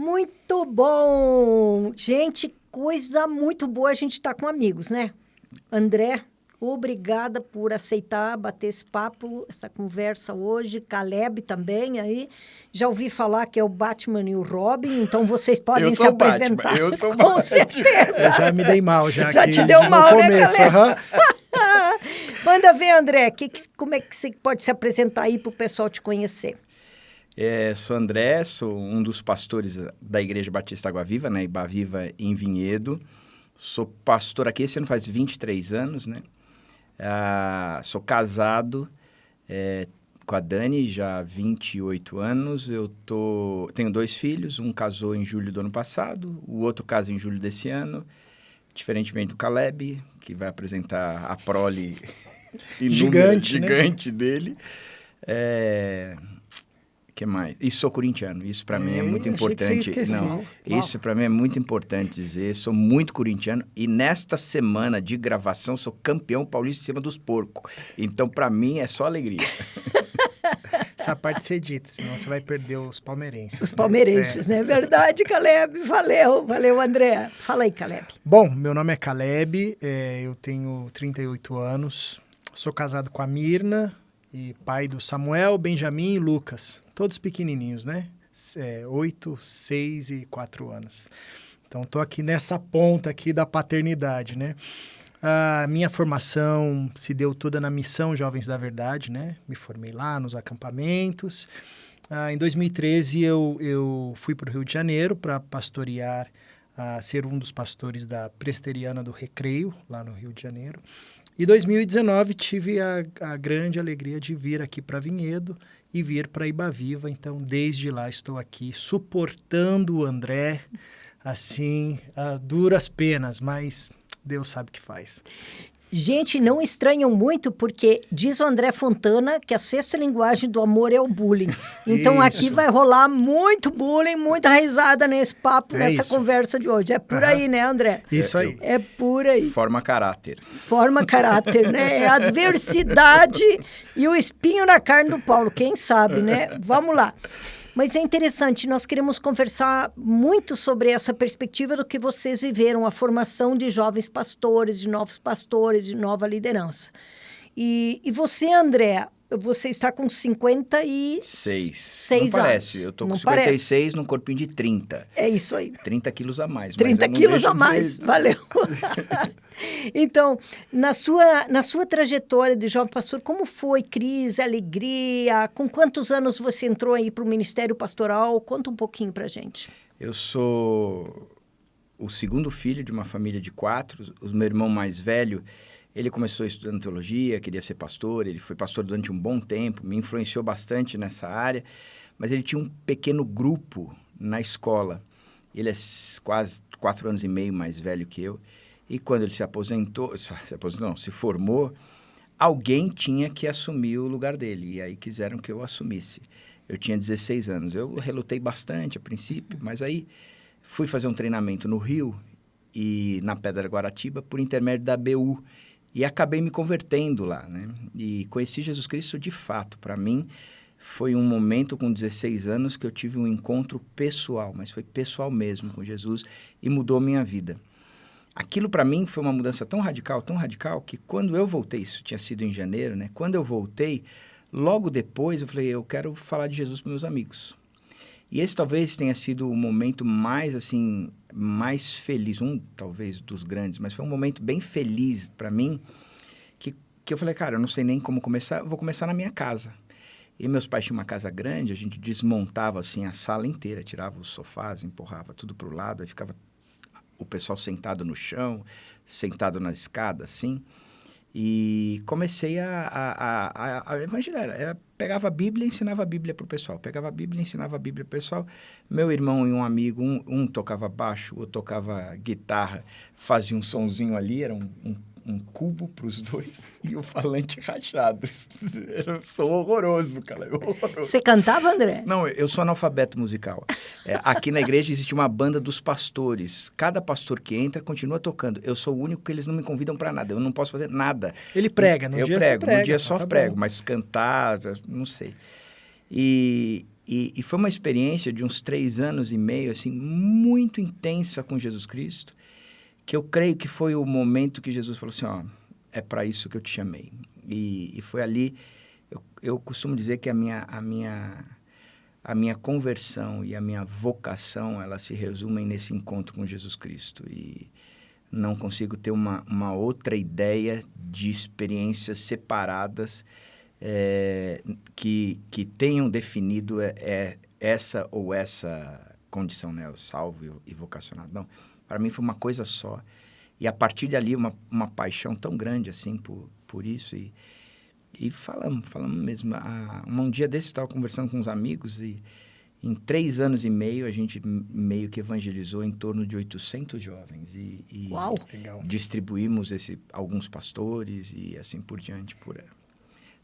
Muito bom! Gente, coisa muito boa a gente estar com amigos, né? André, obrigada por aceitar bater esse papo, essa conversa hoje. Caleb também aí. Já ouvi falar que é o Batman e o Robin, então vocês podem se apresentar. Eu sou com Batman. certeza. Eu já me dei mal, já te deu no mal, começo, né, Caleb? Manda ver, André, como é que você pode se apresentar aí para o pessoal te conhecer? Sou André, sou um dos pastores da Igreja Batista Água Viva, né? Iba Viva em Vinhedo. Sou pastor aqui, esse ano faz 23 anos, né? Sou casado com a Dani, já há 28 anos. Tenho 2 filhos, um casou em julho do ano passado, o outro casa em julho desse ano. Diferentemente do Caleb, que vai apresentar a prole gigante dele. Que mais? E sou corintiano, isso para mim é muito importante. Isso para mim é muito importante dizer. Sou muito corintiano e nesta semana de gravação sou campeão paulista em cima dos porcos. Então para mim é só alegria. Essa parte ser dita, senão você vai perder os palmeirenses. Os palmeirenses, né? Verdade, Caleb. Valeu, André. Fala aí, Caleb. Bom, meu nome é Caleb, eu tenho 38 anos, sou casado com a Mirna e pai do Samuel, Benjamin e Lucas. Todos pequenininhos, né? 8, 6 e 4 anos. Então, estou aqui nessa ponta aqui da paternidade, né? A minha formação se deu toda na Missão Jovens da Verdade, né? Me formei lá nos acampamentos. Em 2013, eu fui para o Rio de Janeiro para pastorear, ser um dos pastores da Presteriana do Recreio, lá no Rio de Janeiro. E em 2019, tive a grande alegria de vir aqui para Vinhedo e vir para Iba Viva. Então, desde lá, estou aqui suportando o André, assim, a duras penas, mas Deus sabe o que faz. Gente, não estranham muito, porque diz o André Fontana que a 6ª linguagem do amor é o bullying. Então, aqui vai rolar muito bullying, muita risada nessa conversa de hoje. É por aí, né, André? Isso aí. É por aí. Forma caráter, né? É a adversidade e o espinho na carne do Paulo, quem sabe, né? Vamos lá. Mas é interessante, nós queremos conversar muito sobre essa perspectiva do que vocês viveram, a formação de jovens pastores, de novos pastores, de nova liderança. E você, André, você está com 56 Não anos. parece, eu estou com 56 num corpinho de 30. É isso aí. 30 quilos a mais. 30 quilos a mais, valeu. Então, na sua trajetória de jovem pastor, como foi crise, alegria? Com quantos anos você entrou aí para o ministério pastoral? Conta um pouquinho para a gente. Eu sou o segundo filho de uma família de 4. O meu irmão mais velho, ele começou estudando teologia, queria ser pastor. Ele foi pastor durante um bom tempo, me influenciou bastante nessa área. Mas ele tinha um pequeno grupo na escola. Ele é quase 4 anos e meio mais velho que eu. E quando ele se formou, alguém tinha que assumir o lugar dele. E aí quiseram que eu assumisse. Eu tinha 16 anos. Eu relutei bastante a princípio, mas aí fui fazer um treinamento no Rio e na Pedra Guaratiba por intermédio da BU. E acabei me convertendo lá, né? E conheci Jesus Cristo de fato. Para mim, foi um momento com 16 anos que eu tive um encontro pessoal, mas foi pessoal mesmo com Jesus e mudou a minha vida. Aquilo para mim foi uma mudança tão radical, que quando eu voltei, isso tinha sido em janeiro, né? Quando eu voltei, logo depois eu falei, eu quero falar de Jesus para meus amigos. E esse talvez tenha sido o momento mais feliz, talvez dos grandes, mas foi um momento bem feliz para mim, que eu falei, cara, eu não sei nem como começar, vou começar na minha casa. E meus pais tinham uma casa grande, a gente desmontava assim a sala inteira, tirava os sofás, empurrava tudo para o lado, aí ficava o pessoal sentado no chão, sentado na escada, assim. E comecei a evangelizar. Pegava a Bíblia e ensinava a Bíblia para o pessoal. Pegava a Bíblia e ensinava a Bíblia para o pessoal. Meu irmão e um amigo, um tocava baixo, outro tocava guitarra, fazia um sonzinho ali, era um cubo para os dois e o falante rachado. Era um som horroroso, cara. Horroroso. Você cantava, André? Não, eu sou analfabeto musical. Aqui na igreja existe uma banda dos pastores. Cada pastor que entra continua tocando. Eu sou o único que eles não me convidam para nada. Eu não posso fazer nada. Ele prega, no dia só prego, mas cantar, não sei. E E foi uma experiência de uns 3 anos e meio, assim, muito intensa com Jesus Cristo, que eu creio que foi o momento que Jesus falou assim, ó, é para isso que eu te chamei. E foi ali, eu costumo dizer que a minha conversão e a minha vocação, elas se resumem nesse encontro com Jesus Cristo. E não consigo ter uma outra ideia de experiências separadas que tenham definido essa ou essa condição, né? O salvo e vocacionado. Não, para mim foi uma coisa só. E a partir dali, uma paixão tão grande assim por isso. E falamos mesmo. Um dia desse eu estava conversando com uns amigos e em 3 anos e meio a gente meio que evangelizou em torno de 800 jovens. Uau! Distribuímos alguns pastores e assim por diante.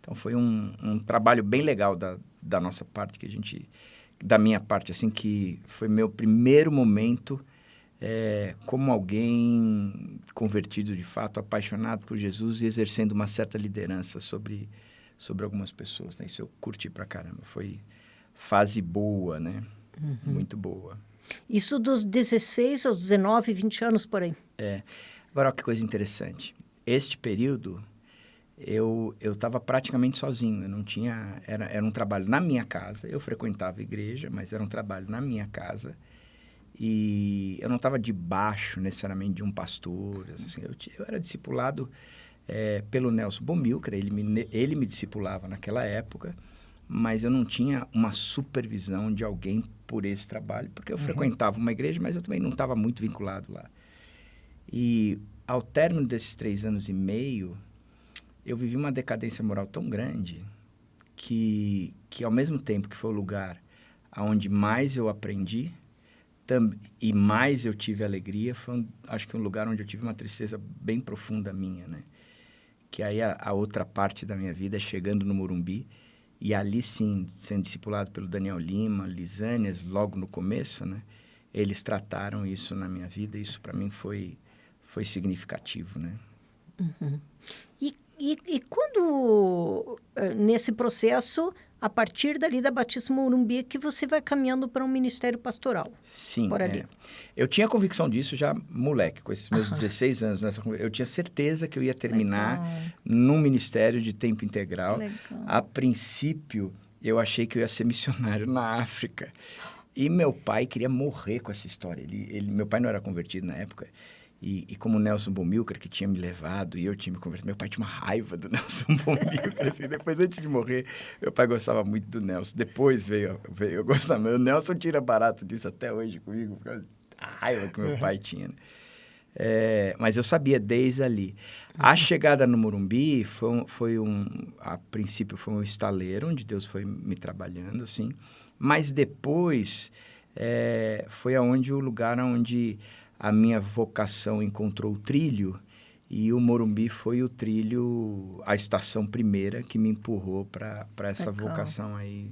Então foi um trabalho bem legal da nossa parte, da minha parte, assim, que foi meu primeiro momento como alguém convertido de fato, apaixonado por Jesus e exercendo uma certa liderança sobre algumas pessoas, né? Isso eu curti pra caramba. Foi fase boa, né? Uhum. Muito boa. Isso dos 16 aos 19, 20 anos, por aí. Agora, olha que coisa interessante. Este período, eu estava praticamente sozinho. Eu não tinha... Era um trabalho na minha casa. Eu frequentava a igreja, mas era um trabalho na minha casa. E eu não estava debaixo, necessariamente, de um pastor. Assim, eu era discipulado pelo Nelson Bomilcar. Ele me discipulava naquela época, mas eu não tinha uma supervisão de alguém por esse trabalho, porque eu frequentava uma igreja, mas eu também não estava muito vinculado lá. E ao término desses 3 anos e meio, eu vivi uma decadência moral tão grande que ao mesmo tempo que foi o lugar onde mais eu aprendi e mais eu tive alegria, foi, acho que um lugar onde eu tive uma tristeza bem profunda minha, né? Que aí a outra parte da minha vida é chegando no Morumbi, e ali sim, sendo discipulado pelo Daniel Lima, Lisânias, logo no começo, né? Eles trataram isso na minha vida, e isso para mim foi significativo, né? Uhum. E quando, nesse processo, a partir dali da Batista Morumbi, que você vai caminhando para um ministério pastoral? Sim, por ali. Eu tinha convicção disso já moleque, com esses meus 16 anos. Eu tinha certeza que eu ia terminar num ministério de tempo integral. Legal. A princípio, eu achei que eu ia ser missionário na África. E meu pai queria morrer com essa história. Meu pai não era convertido na época. E como o Nelson Bomilcar, que tinha me levado, e eu tinha me convertido, meu pai tinha uma raiva do Nelson Bomilcar, assim, depois, antes de morrer, meu pai gostava muito do Nelson, depois veio eu gostar, mas o Nelson tira barato disso até hoje comigo, por causa da raiva que meu pai tinha, né? Mas eu sabia desde ali. A chegada no Morumbi a princípio foi um estaleiro, onde Deus foi me trabalhando, assim, mas depois foi o lugar onde a minha vocação encontrou o trilho, e o Morumbi foi o trilho, a estação primeira que me empurrou para essa vocação aí,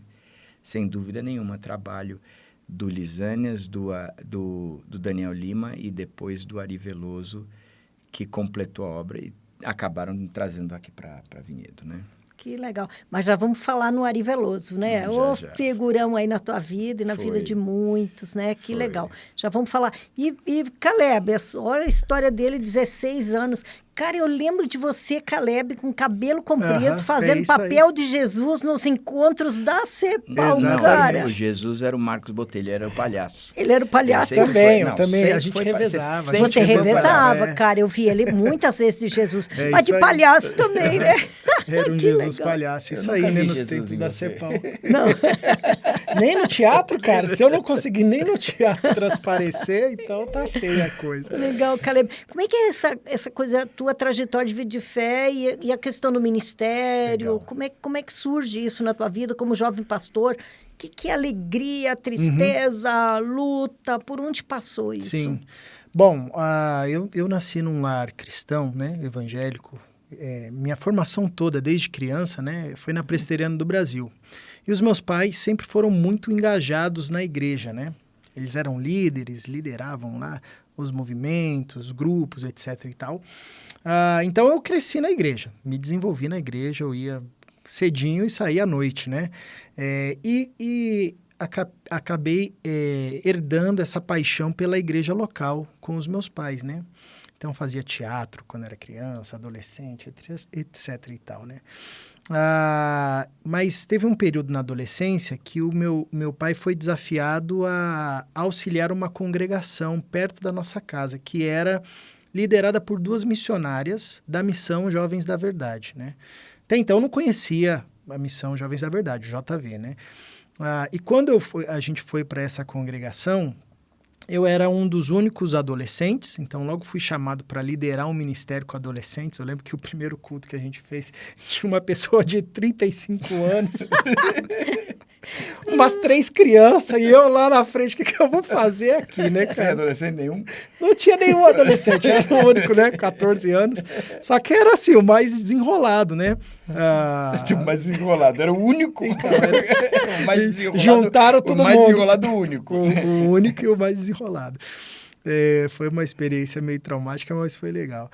sem dúvida nenhuma. Trabalho do Lisânias, do Daniel Lima e depois do Ari Veloso, que completou a obra e acabaram me trazendo aqui para Vinhedo, né? Que legal. Mas já vamos falar no Ari Veloso, né? Já. Figurão aí na tua vida e na vida de muitos, né? Que legal. Já vamos falar. E Caleb, olha a história dele, 16 anos. Cara, eu lembro de você, Caleb, com cabelo comprido, fazendo papel de Jesus nos encontros da CEPAL, cara. O Jesus era o Marcos Botelho, era o palhaço. Ele era o palhaço. Eu também. A gente revezava. Você revezava, cara. Eu vi ele muitas vezes de Jesus. Mas de palhaço também, né? Era um Jesus palhaço. Isso aí, né? Nos tempos da CEPAL. Não. Nem no teatro, cara. Se eu não conseguir nem no teatro transparecer, então tá feia a coisa. Legal, Caleb. Como é que é essa coisa, tua trajetória de vida de fé e a questão do ministério? Como é que surge isso na tua vida como jovem pastor? Que alegria, tristeza, luta, por onde passou isso? Sim. Bom, eu nasci num lar cristão, né, evangélico. Minha formação toda, desde criança, né, foi na Presbiteriana do Brasil. E os meus pais sempre foram muito engajados na igreja, né? Eles eram líderes, lideravam lá os movimentos, grupos, etc. e tal. Então, eu cresci na igreja, me desenvolvi na igreja, eu ia cedinho e saía à noite, né? E acabei herdando essa paixão pela igreja local com os meus pais, né? Então, fazia teatro quando era criança, adolescente, etc. e tal, né? Mas teve um período na adolescência que o meu pai foi desafiado a auxiliar uma congregação perto da nossa casa, que era liderada por 2 missionárias da Missão Jovens da Verdade, né? Até então, eu não conhecia a Missão Jovens da Verdade, o JV, né? E quando a gente foi para essa congregação, eu era um dos únicos adolescentes, então logo fui chamado para liderar um ministério com adolescentes. Eu lembro que o primeiro culto que a gente fez tinha uma pessoa de 35 anos, umas 3 crianças, e eu lá na frente, o que eu vou fazer aqui, né, cara? Sem adolescente nenhum? Não tinha nenhum adolescente, eu era o único, né, 14 anos. Só que era assim, o mais desenrolado, né? O mais desenrolado, era o único. Então, o mais desenrolado, juntaram todo mundo. O mais desenrolado único. O único e o mais desenrolado. Foi uma experiência meio traumática, mas foi legal.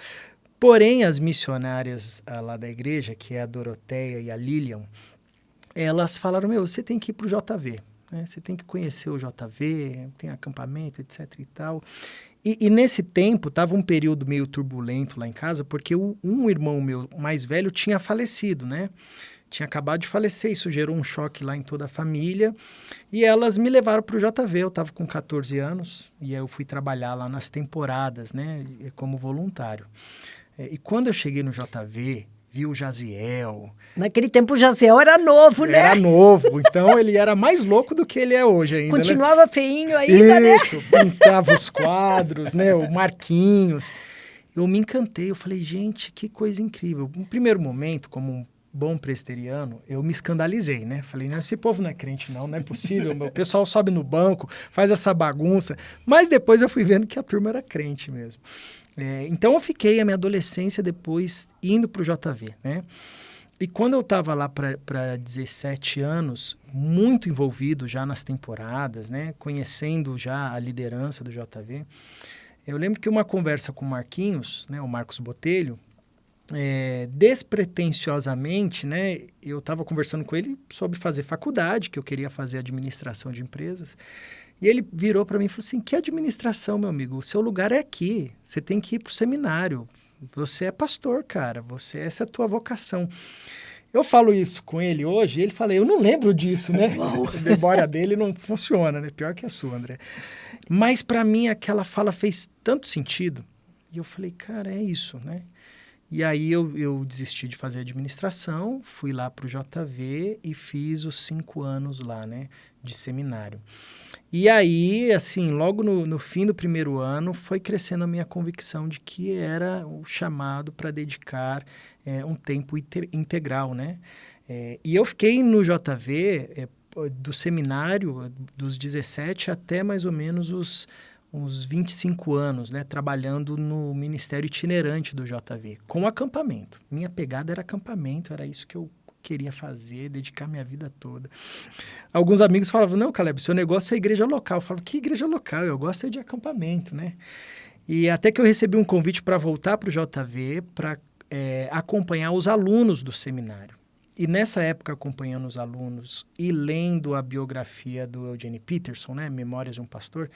Porém, as missionárias lá da igreja, que é a Doroteia e a Lilian, elas falaram, você tem que ir para o JV, né? Você tem que conhecer o JV, tem acampamento, etc e tal. E nesse tempo, estava um período meio turbulento lá em casa, porque um irmão meu mais velho tinha falecido, né? Tinha acabado de falecer, isso gerou um choque lá em toda a família. E elas me levaram para o JV, eu estava com 14 anos, e aí eu fui trabalhar lá nas temporadas, né? Como voluntário. E quando eu cheguei no JV, vi o Jaziel. Naquele tempo o Jaziel era novo, né? Era novo, então ele era mais louco do que ele é hoje ainda. Continuava, né? Feinho ainda, né? Isso, pintava os quadros, né? O Marquinhos. Eu me encantei, eu falei, gente, que coisa incrível. No primeiro momento, como um bom presbiteriano, eu me escandalizei, né? Falei, não, esse povo não é crente não é possível. O pessoal sobe no banco, faz essa bagunça. Mas depois eu fui vendo que a turma era crente mesmo. Então eu fiquei a minha adolescência depois indo para o JV, né? E quando eu estava lá para 17 anos, muito envolvido já nas temporadas, né? Conhecendo já a liderança do JV, eu lembro que uma conversa com o Marquinhos, né? O Marcos Botelho, despretensiosamente, né? Eu estava conversando com ele sobre fazer faculdade, que eu queria fazer administração de empresas. E ele virou para mim e falou assim, que administração, meu amigo? O seu lugar é aqui. Você tem que ir para o seminário. Você é pastor, cara. Essa é a tua vocação. Eu falo isso com ele hoje, e ele fala, eu não lembro disso, né? A memória dele não funciona, né? Pior que a sua, André. Mas para mim aquela fala fez tanto sentido. E eu falei, cara, é isso, né? E aí eu desisti de fazer administração, fui lá para o JV e fiz os 5 anos lá, né? De seminário. E aí, assim, logo no fim do primeiro ano, foi crescendo a minha convicção de que era o chamado para dedicar um tempo integral, né? E eu fiquei no JV do seminário, dos 17 até mais ou menos uns 25 anos, né? Trabalhando no ministério itinerante do JV, com acampamento. Minha pegada era acampamento, era isso que eu queria fazer, dedicar minha vida toda. Alguns amigos falavam, não, Caleb, seu negócio é igreja local. Eu falava, que igreja local? Eu gosto de acampamento, né? E até que eu recebi um convite para voltar para o JV, para acompanhar os alunos do seminário. E nessa época, acompanhando os alunos e lendo a biografia do Eugene Peterson, né? Memórias de um Pastor,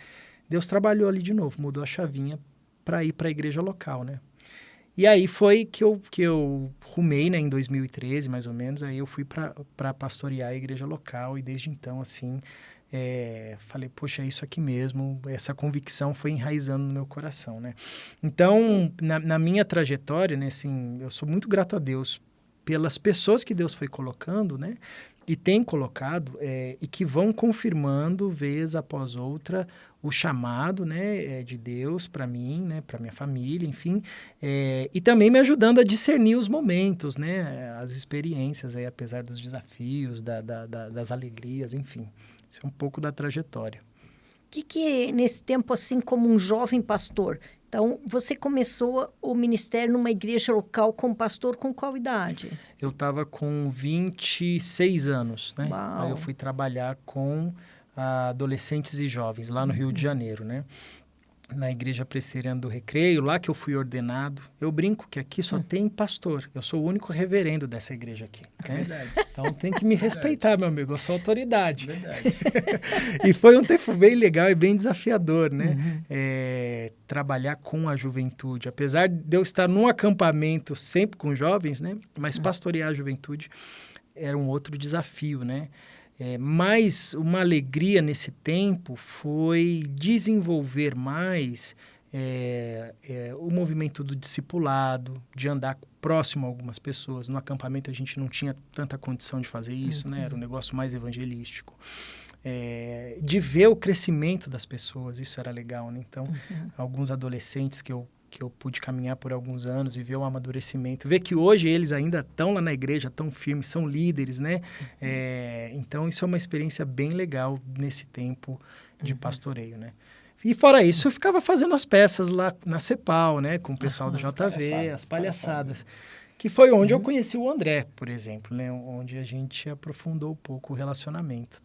Deus trabalhou ali de novo, mudou a chavinha para ir para a igreja local, né? E aí foi que eu rumei, né, em 2013, mais ou menos, aí eu fui para pastorear a igreja local e desde então, assim, falei, poxa, é isso aqui mesmo, essa convicção foi enraizando no meu coração, né? Então, na minha trajetória, né, assim, eu sou muito grato a Deus pelas pessoas que Deus foi colocando, né? E tem colocado, e que vão confirmando, vez após outra, o chamado, né, de Deus para mim, né, para minha família, enfim, e também me ajudando a discernir os momentos, né, as experiências, aí, apesar dos desafios, das alegrias, enfim. Isso é um pouco da trajetória. O que nesse tempo, assim, como um jovem pastor, então, você começou o ministério numa igreja local como pastor com qual idade? Eu estava com 26 anos, né? Uau. Aí eu fui trabalhar com adolescentes e jovens lá no Rio de Janeiro, né? na Igreja Presbiteriana do Recreio, lá que eu fui ordenado. Eu brinco que aqui só tem pastor. Eu sou o único reverendo dessa igreja aqui. Né? Verdade. Então tem que me respeitar, meu amigo. Eu sou autoridade. Verdade. E foi um tempo bem legal e bem desafiador, né? Trabalhar com a juventude. Apesar de eu estar num acampamento sempre com jovens, né? Mas pastorear a juventude era um outro desafio, né? Mas uma alegria nesse tempo foi desenvolver mais o movimento do discipulado, de andar próximo a algumas pessoas. No acampamento a gente não tinha tanta condição de fazer isso, né? Era um negócio mais evangelístico. De ver o crescimento das pessoas, isso era legal, né? Então, alguns adolescentes que eu pude caminhar por alguns anos e ver o amadurecimento, ver que hoje eles ainda estão lá na igreja, tão firmes, são líderes, né? Então, isso é uma experiência bem legal nesse tempo de pastoreio, né? E fora isso, eu ficava fazendo as peças lá na CEPAL, né? Com o pessoal do JV, as palhaçadas. Que foi onde eu conheci o André, por exemplo, né? Onde a gente aprofundou um pouco o relacionamento.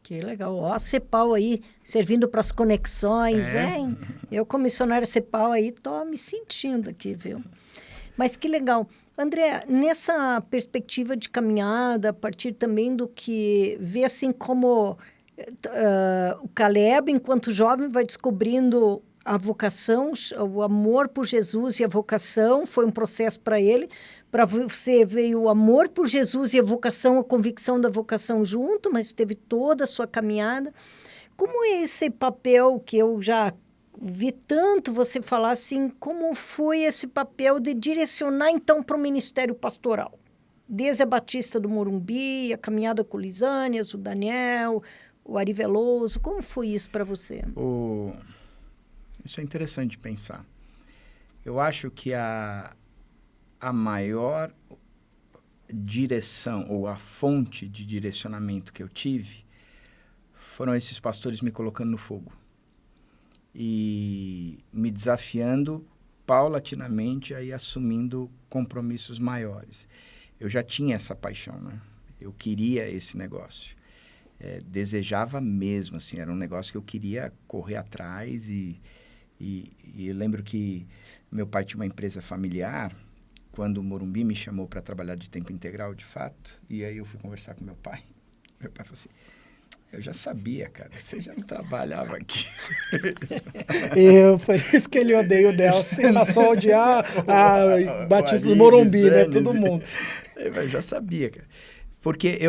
Que legal. Ó, a CEPAL aí, servindo para as conexões, hein? Eu, como missionária CEPAL aí, tô me sentindo aqui, viu? Mas que legal. André, nessa perspectiva de caminhada, a partir também do que vê assim como o Caleb, enquanto jovem, vai descobrindo a vocação, o amor por Jesus e a vocação, foi um processo para ele. Para você veio o amor por Jesus e a vocação, a convicção da vocação junto, mas teve toda a sua caminhada. Como é esse papel que eu já vi tanto você falar assim, como foi esse papel de direcionar então para o ministério pastoral? Desde a Batista do Morumbi, a caminhada com Lisânias, o Daniel, o Ari Veloso, como foi isso para você? Isso é interessante de pensar. Eu acho que a maior direção ou a fonte de direcionamento que eu tive foram esses pastores me colocando no fogo e me desafiando paulatinamente a ir assumindo compromissos maiores. Eu já tinha essa paixão, né? Eu queria esse negócio. Desejava mesmo, assim, era um negócio que eu queria correr atrás e eu lembro que meu pai tinha uma empresa familiar. Quando o Morumbi me chamou para trabalhar de tempo integral, de fato, e aí eu fui conversar com meu pai. Meu pai falou assim, eu já sabia, cara, você já não trabalhava aqui. Por isso que ele odeia o Delcio, ele passou a odiar a Batista do Morumbi, né? Todo mundo. Eu já sabia, cara. Porque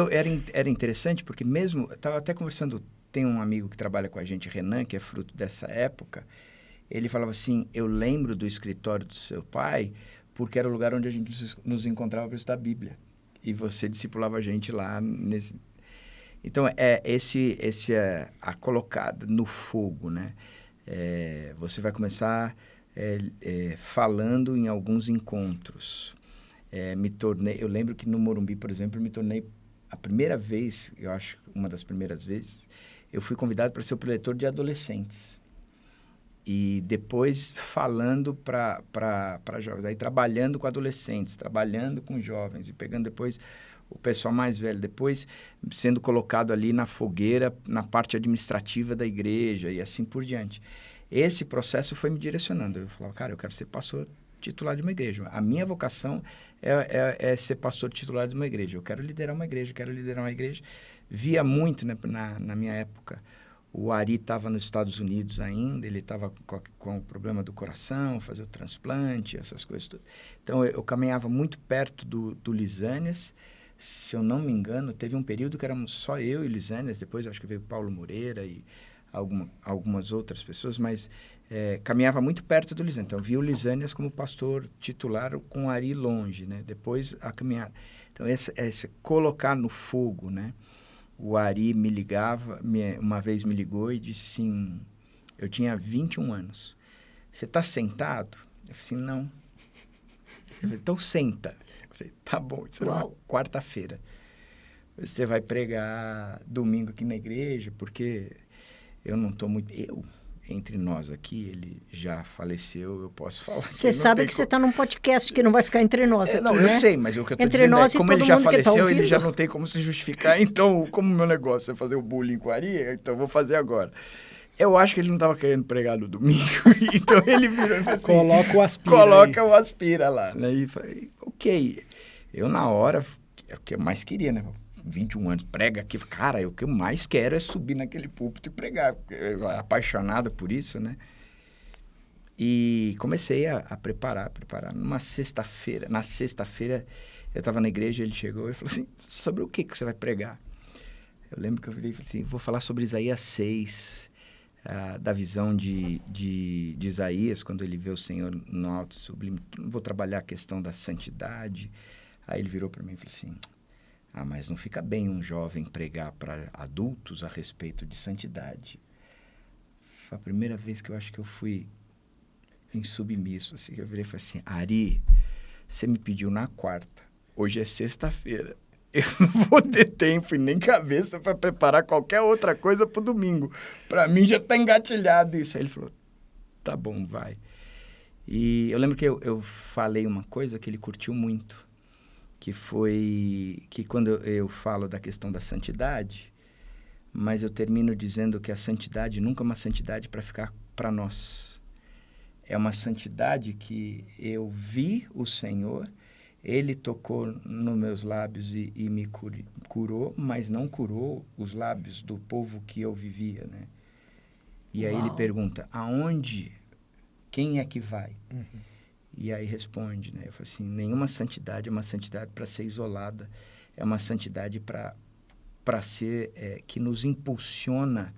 era interessante, porque mesmo, eu estava até conversando, tem um amigo que trabalha com a gente, Renan, que é fruto dessa época, ele falava assim, eu lembro do escritório do seu pai, porque era o lugar onde a gente nos encontrava para estudar a Bíblia. E você discipulava a gente lá nesse... Então, a colocada no fogo, né? Você vai começar falando em alguns encontros. Eu lembro que no Morumbi, por exemplo, me tornei... A primeira vez, eu acho, uma das primeiras vezes, eu fui convidado para ser o preletor de adolescentes. E depois falando para jovens, aí trabalhando com adolescentes, trabalhando com jovens e pegando depois o pessoal mais velho, depois sendo colocado ali na fogueira, na parte administrativa da igreja e assim por diante. Esse processo foi me direcionando. Eu falava, cara, eu quero ser pastor titular de uma igreja. A minha vocação é ser pastor titular de uma igreja. Eu quero liderar uma igreja, Via muito, né, na minha época. O Ari estava nos Estados Unidos ainda, ele estava com o problema do coração, fazer o transplante, essas coisas todas. Então, eu caminhava muito perto do Lisânias. Se eu não me engano, teve um período que éramos só eu e Lisânias, depois acho que veio Paulo Moreira e algumas outras pessoas, mas caminhava muito perto do Lisânias. Então, eu via o Lisânias como pastor titular com o Ari longe, né? Depois, a caminhada. Então, esse colocar no fogo, né? O Ari me ligava, uma vez me ligou e disse assim, eu tinha 21 anos. Você está sentado? Eu falei assim, não. Eu falei, então senta. Eu falei, tá bom, isso era uma quarta-feira. Você vai pregar domingo aqui na igreja, porque eu não estou muito... Entre nós aqui, ele já faleceu, eu posso falar. Você sabe que você está num podcast que não vai ficar entre nós aqui, não, né? Eu sei, mas o que eu estou dizendo é como ele já faleceu, ele já não tem como se justificar. Então, como o meu negócio é fazer o bullying com a Ari, então eu vou fazer agora. Eu acho que ele não estava querendo pregar no domingo, então ele virou e falou assim... Coloca o aspira Coloca aí. o aspira lá. Né? E falei, ok. Eu, na hora, era o que eu mais queria, né? 21 anos, prega aqui. Cara, o que eu mais quero é subir naquele púlpito e pregar. Eu era apaixonado por isso, né? E comecei a preparar. Na sexta-feira, eu estava na igreja, ele chegou e falou assim, sobre o que você vai pregar? Eu lembro que eu virei e falei assim, vou falar sobre Isaías 6, da visão de Isaías, quando ele vê o Senhor no alto sublime. Vou trabalhar a questão da santidade. Aí ele virou para mim e falou assim, mas não fica bem um jovem pregar para adultos a respeito de santidade. Foi a primeira vez que eu acho que eu fui insubmisso. Assim, eu virei e falei assim, Ari, você me pediu na quarta, hoje é sexta-feira. Eu não vou ter tempo e nem cabeça para preparar qualquer outra coisa para o domingo. Para mim já está engatilhado isso. Aí ele falou, tá bom, vai. E eu lembro que eu falei uma coisa que ele curtiu muito, que foi que quando eu falo da questão da santidade, mas eu termino dizendo que a santidade nunca é uma santidade para ficar para nós. É uma santidade que eu vi o Senhor, Ele tocou nos meus lábios e me curou, mas não curou os lábios do povo que eu vivia, né? E aí ele pergunta, aonde? Quem é que vai? Uhum. E aí responde, né? Eu falo assim, nenhuma santidade é uma santidade para ser isolada, é uma santidade para ser, que nos impulsiona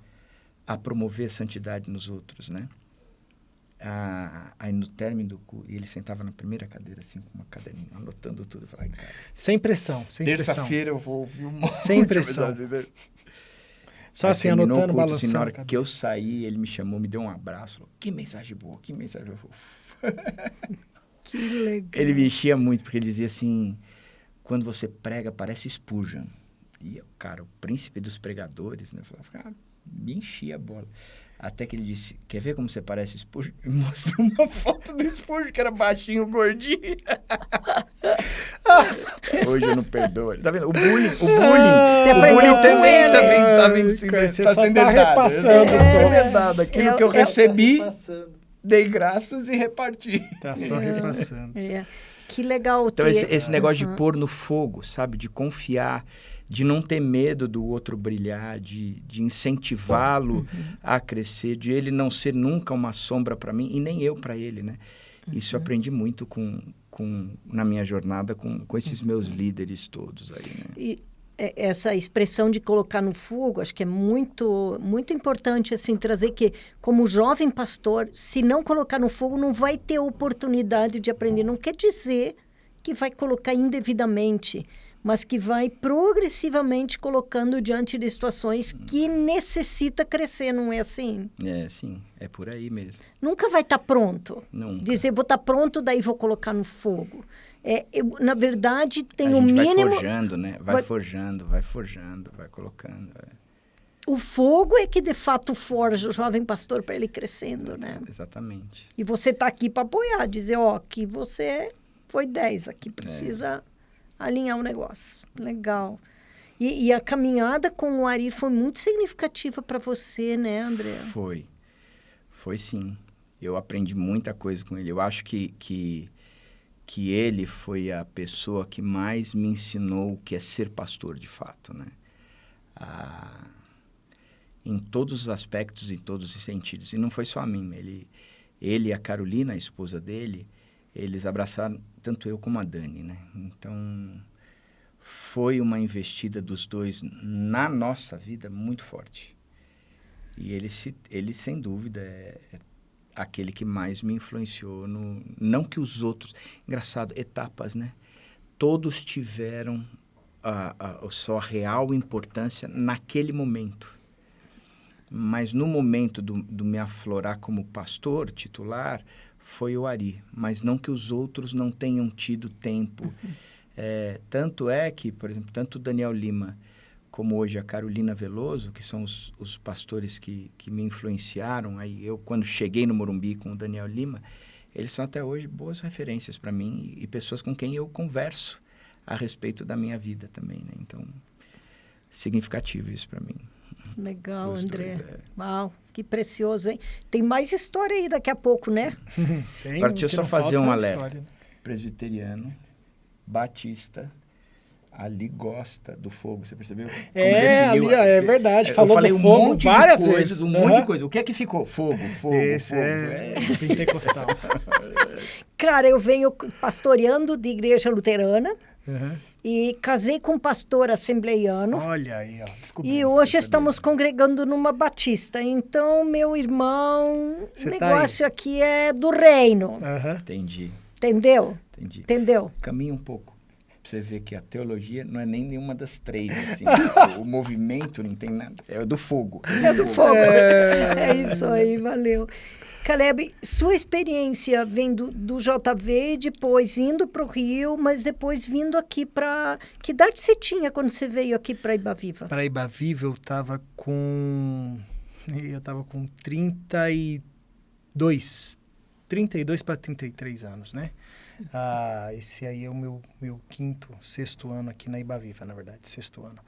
a promover a santidade nos outros, né? Aí no término do culto, ele sentava na primeira cadeira, assim, com uma caderninha, anotando tudo. Eu falei, cara... Sem pressão, sem pressão. Terça-feira eu vou ouvir uma... Sem pressão. Só assim, anotando, balançando. Assim, na hora que eu saí, ele me chamou, me deu um abraço. Falou, que mensagem boa, que mensagem boa. Que legal. Ele me enchia muito, porque ele dizia assim, quando você prega, parece Spurgeon. E eu, cara, o príncipe dos pregadores, né? Eu falava, me enchia a bola. Até que ele disse, quer ver como você parece Spurgeon? E mostrou uma foto do Spurgeon, que era baixinho, gordinho. Hoje eu não perdoo. Tá vendo? O bullying também tá vindo sendo repassando. Herdado. Aquilo que eu recebi, dei graças e reparti. Tá só repassando. Que legal. Então, esse negócio de pôr no fogo, sabe? De confiar, de não ter medo do outro brilhar, de incentivá-lo a crescer, de ele não ser nunca uma sombra para mim e nem eu para ele, né? Isso eu aprendi muito na minha jornada com esses meus líderes todos aí, né? E essa expressão de colocar no fogo, acho que é muito, muito importante, assim, trazer que, como jovem pastor, se não colocar no fogo, não vai ter oportunidade de aprender. Não quer dizer que vai colocar indevidamente, mas que vai progressivamente colocando diante de situações que necessita crescer, não é assim? Sim, é por aí mesmo. Nunca vai estar pronto. Nunca. Dizer, vou estar pronto, daí vou colocar no fogo. Na verdade, tem o mínimo... vai forjando, né? Vai forjando, vai colocando. O fogo é que, de fato, forja o jovem pastor para ele crescendo, né? Exatamente. E você está aqui para apoiar, dizer, que você foi 10, aqui precisa alinhar o negócio. Legal. E a caminhada com o Ari foi muito significativa para você, né, André? Foi sim. Eu aprendi muita coisa com ele. Eu acho que ele foi a pessoa que mais me ensinou o que é ser pastor, de fato, né? Em todos os aspectos, em todos os sentidos. E não foi só a mim. Ele e a Carolina, a esposa dele, eles abraçaram tanto eu como a Dani, né? Então, foi uma investida dos dois na nossa vida muito forte. E ele sem dúvida, é aquele que mais me influenciou. Não que os outros... Engraçado, etapas, né? Todos tiveram a sua real importância naquele momento. Mas no momento do me aflorar como pastor titular, foi o Ari. Mas não que os outros não tenham tido tempo. Tanto é que, por exemplo, tanto o Daniel Lima como hoje a Carolina Veloso, que são os pastores que me influenciaram. Aí eu, quando cheguei no Morumbi com o Daniel Lima, eles são até hoje boas referências para mim e pessoas com quem eu converso a respeito da minha vida também, né? Então, significativo isso para mim. Legal, Os André. dois, Uau, que precioso, hein? Tem mais história aí daqui a pouco, né? Agora, deixa eu só fazer um alerta. História, né? Presbiteriano, batista, ali gosta do fogo, você percebeu? Como Ali, definiu? ó, é verdade. Eu Falou falei do fogo monte várias de coisas, vezes. um monte de coisa. O que é que ficou? Fogo, Esse fogo. é pentecostal. Cara, eu venho pastoreando de igreja luterana Uhum. e casei com um pastor assembleiano. Olha aí, ó. Descobri. E hoje estamos congregando numa batista. Então, meu irmão, Você o tá negócio aqui é do reino. Aham. Entendi. Entendeu? Caminha um pouco. Pra você ver que a teologia não é nem nenhuma das três, assim. O movimento não tem nada. É do fogo. É do fogo. É isso aí, valeu. Caleb, sua experiência vendo do JV, depois indo para o Rio, mas depois vindo aqui para... Que idade você tinha quando você veio aqui para Ibaviva? Para Ibaviva, eu tava com 32 para 33 anos, né? Esse aí é o meu sexto ano aqui na Ibaviva, na verdade, sexto ano.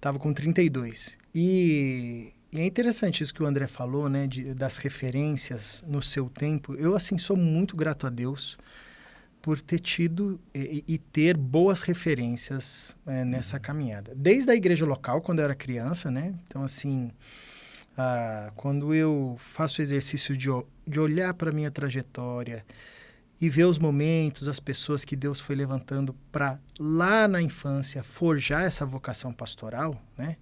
Tava com 32. E é interessante isso que o André falou, né, das referências no seu tempo. Eu, assim, sou muito grato a Deus por ter tido e ter boas referências nessa caminhada. Desde a igreja local, quando eu era criança, né? Então, assim, quando eu faço o exercício de olhar para a minha trajetória e ver os momentos, as pessoas que Deus foi levantando para lá na infância forjar essa vocação pastoral, né?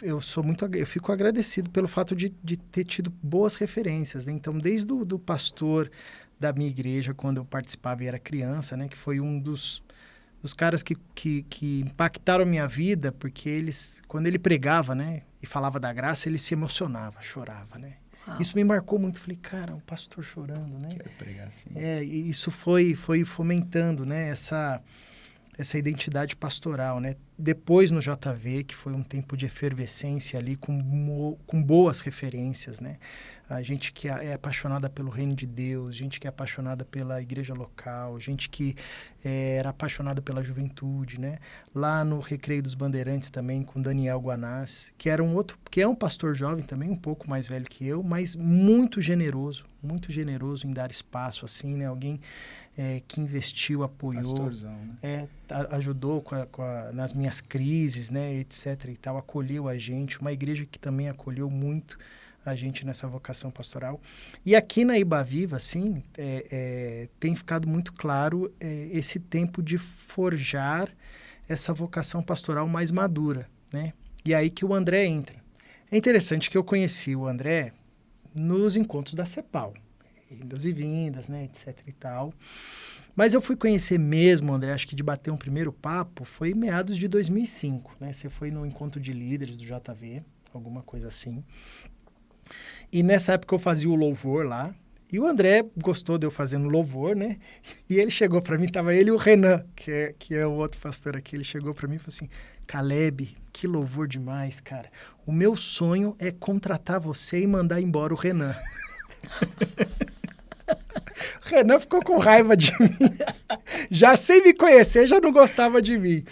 Eu fico agradecido pelo fato de ter tido boas referências, né? Então, desde do pastor da minha igreja, quando eu participava e era criança, né? Que foi um dos caras que impactaram a minha vida, porque quando ele pregava, né? E falava da graça, ele se emocionava, chorava, né? Isso me marcou muito. Falei, cara, um pastor chorando, né? Quero pregar assim. E isso foi fomentando, né? Essa identidade pastoral, né? Depois no JV, que foi um tempo de efervescência ali, com boas referências, né? A gente que é apaixonada pelo reino de Deus, gente que é apaixonada pela igreja local, gente que era apaixonada pela juventude, né? Lá no Recreio dos Bandeirantes também, com Daniel Guanás, que é um pastor jovem também, um pouco mais velho que eu, mas muito generoso em dar espaço, assim, né? Alguém que investiu, apoiou, Pastorzão, né? ajudou nas minhas crises, né, etc. e tal, acolheu a gente, uma igreja que também acolheu muito a gente nessa vocação pastoral. E aqui na Ibaviva, assim, tem ficado muito claro esse tempo de forjar essa vocação pastoral mais madura, né? E aí que o André entra. É interessante que eu conheci o André nos encontros da CEPAL, indas e vindas, né, etc e tal. Mas eu fui conhecer mesmo, André, acho que de bater um primeiro papo, foi em meados de 2005, né? Você foi no encontro de líderes do JV, alguma coisa assim. E nessa época eu fazia o louvor lá, e o André gostou de eu fazendo louvor, né? E ele chegou para mim, tava ele e o Renan, que é o outro pastor aqui, ele chegou para mim e falou assim, Caleb, que louvor demais, cara. O meu sonho é contratar você e mandar embora o Renan. O Renan ficou com raiva de mim. Já sem me conhecer, já não gostava de mim.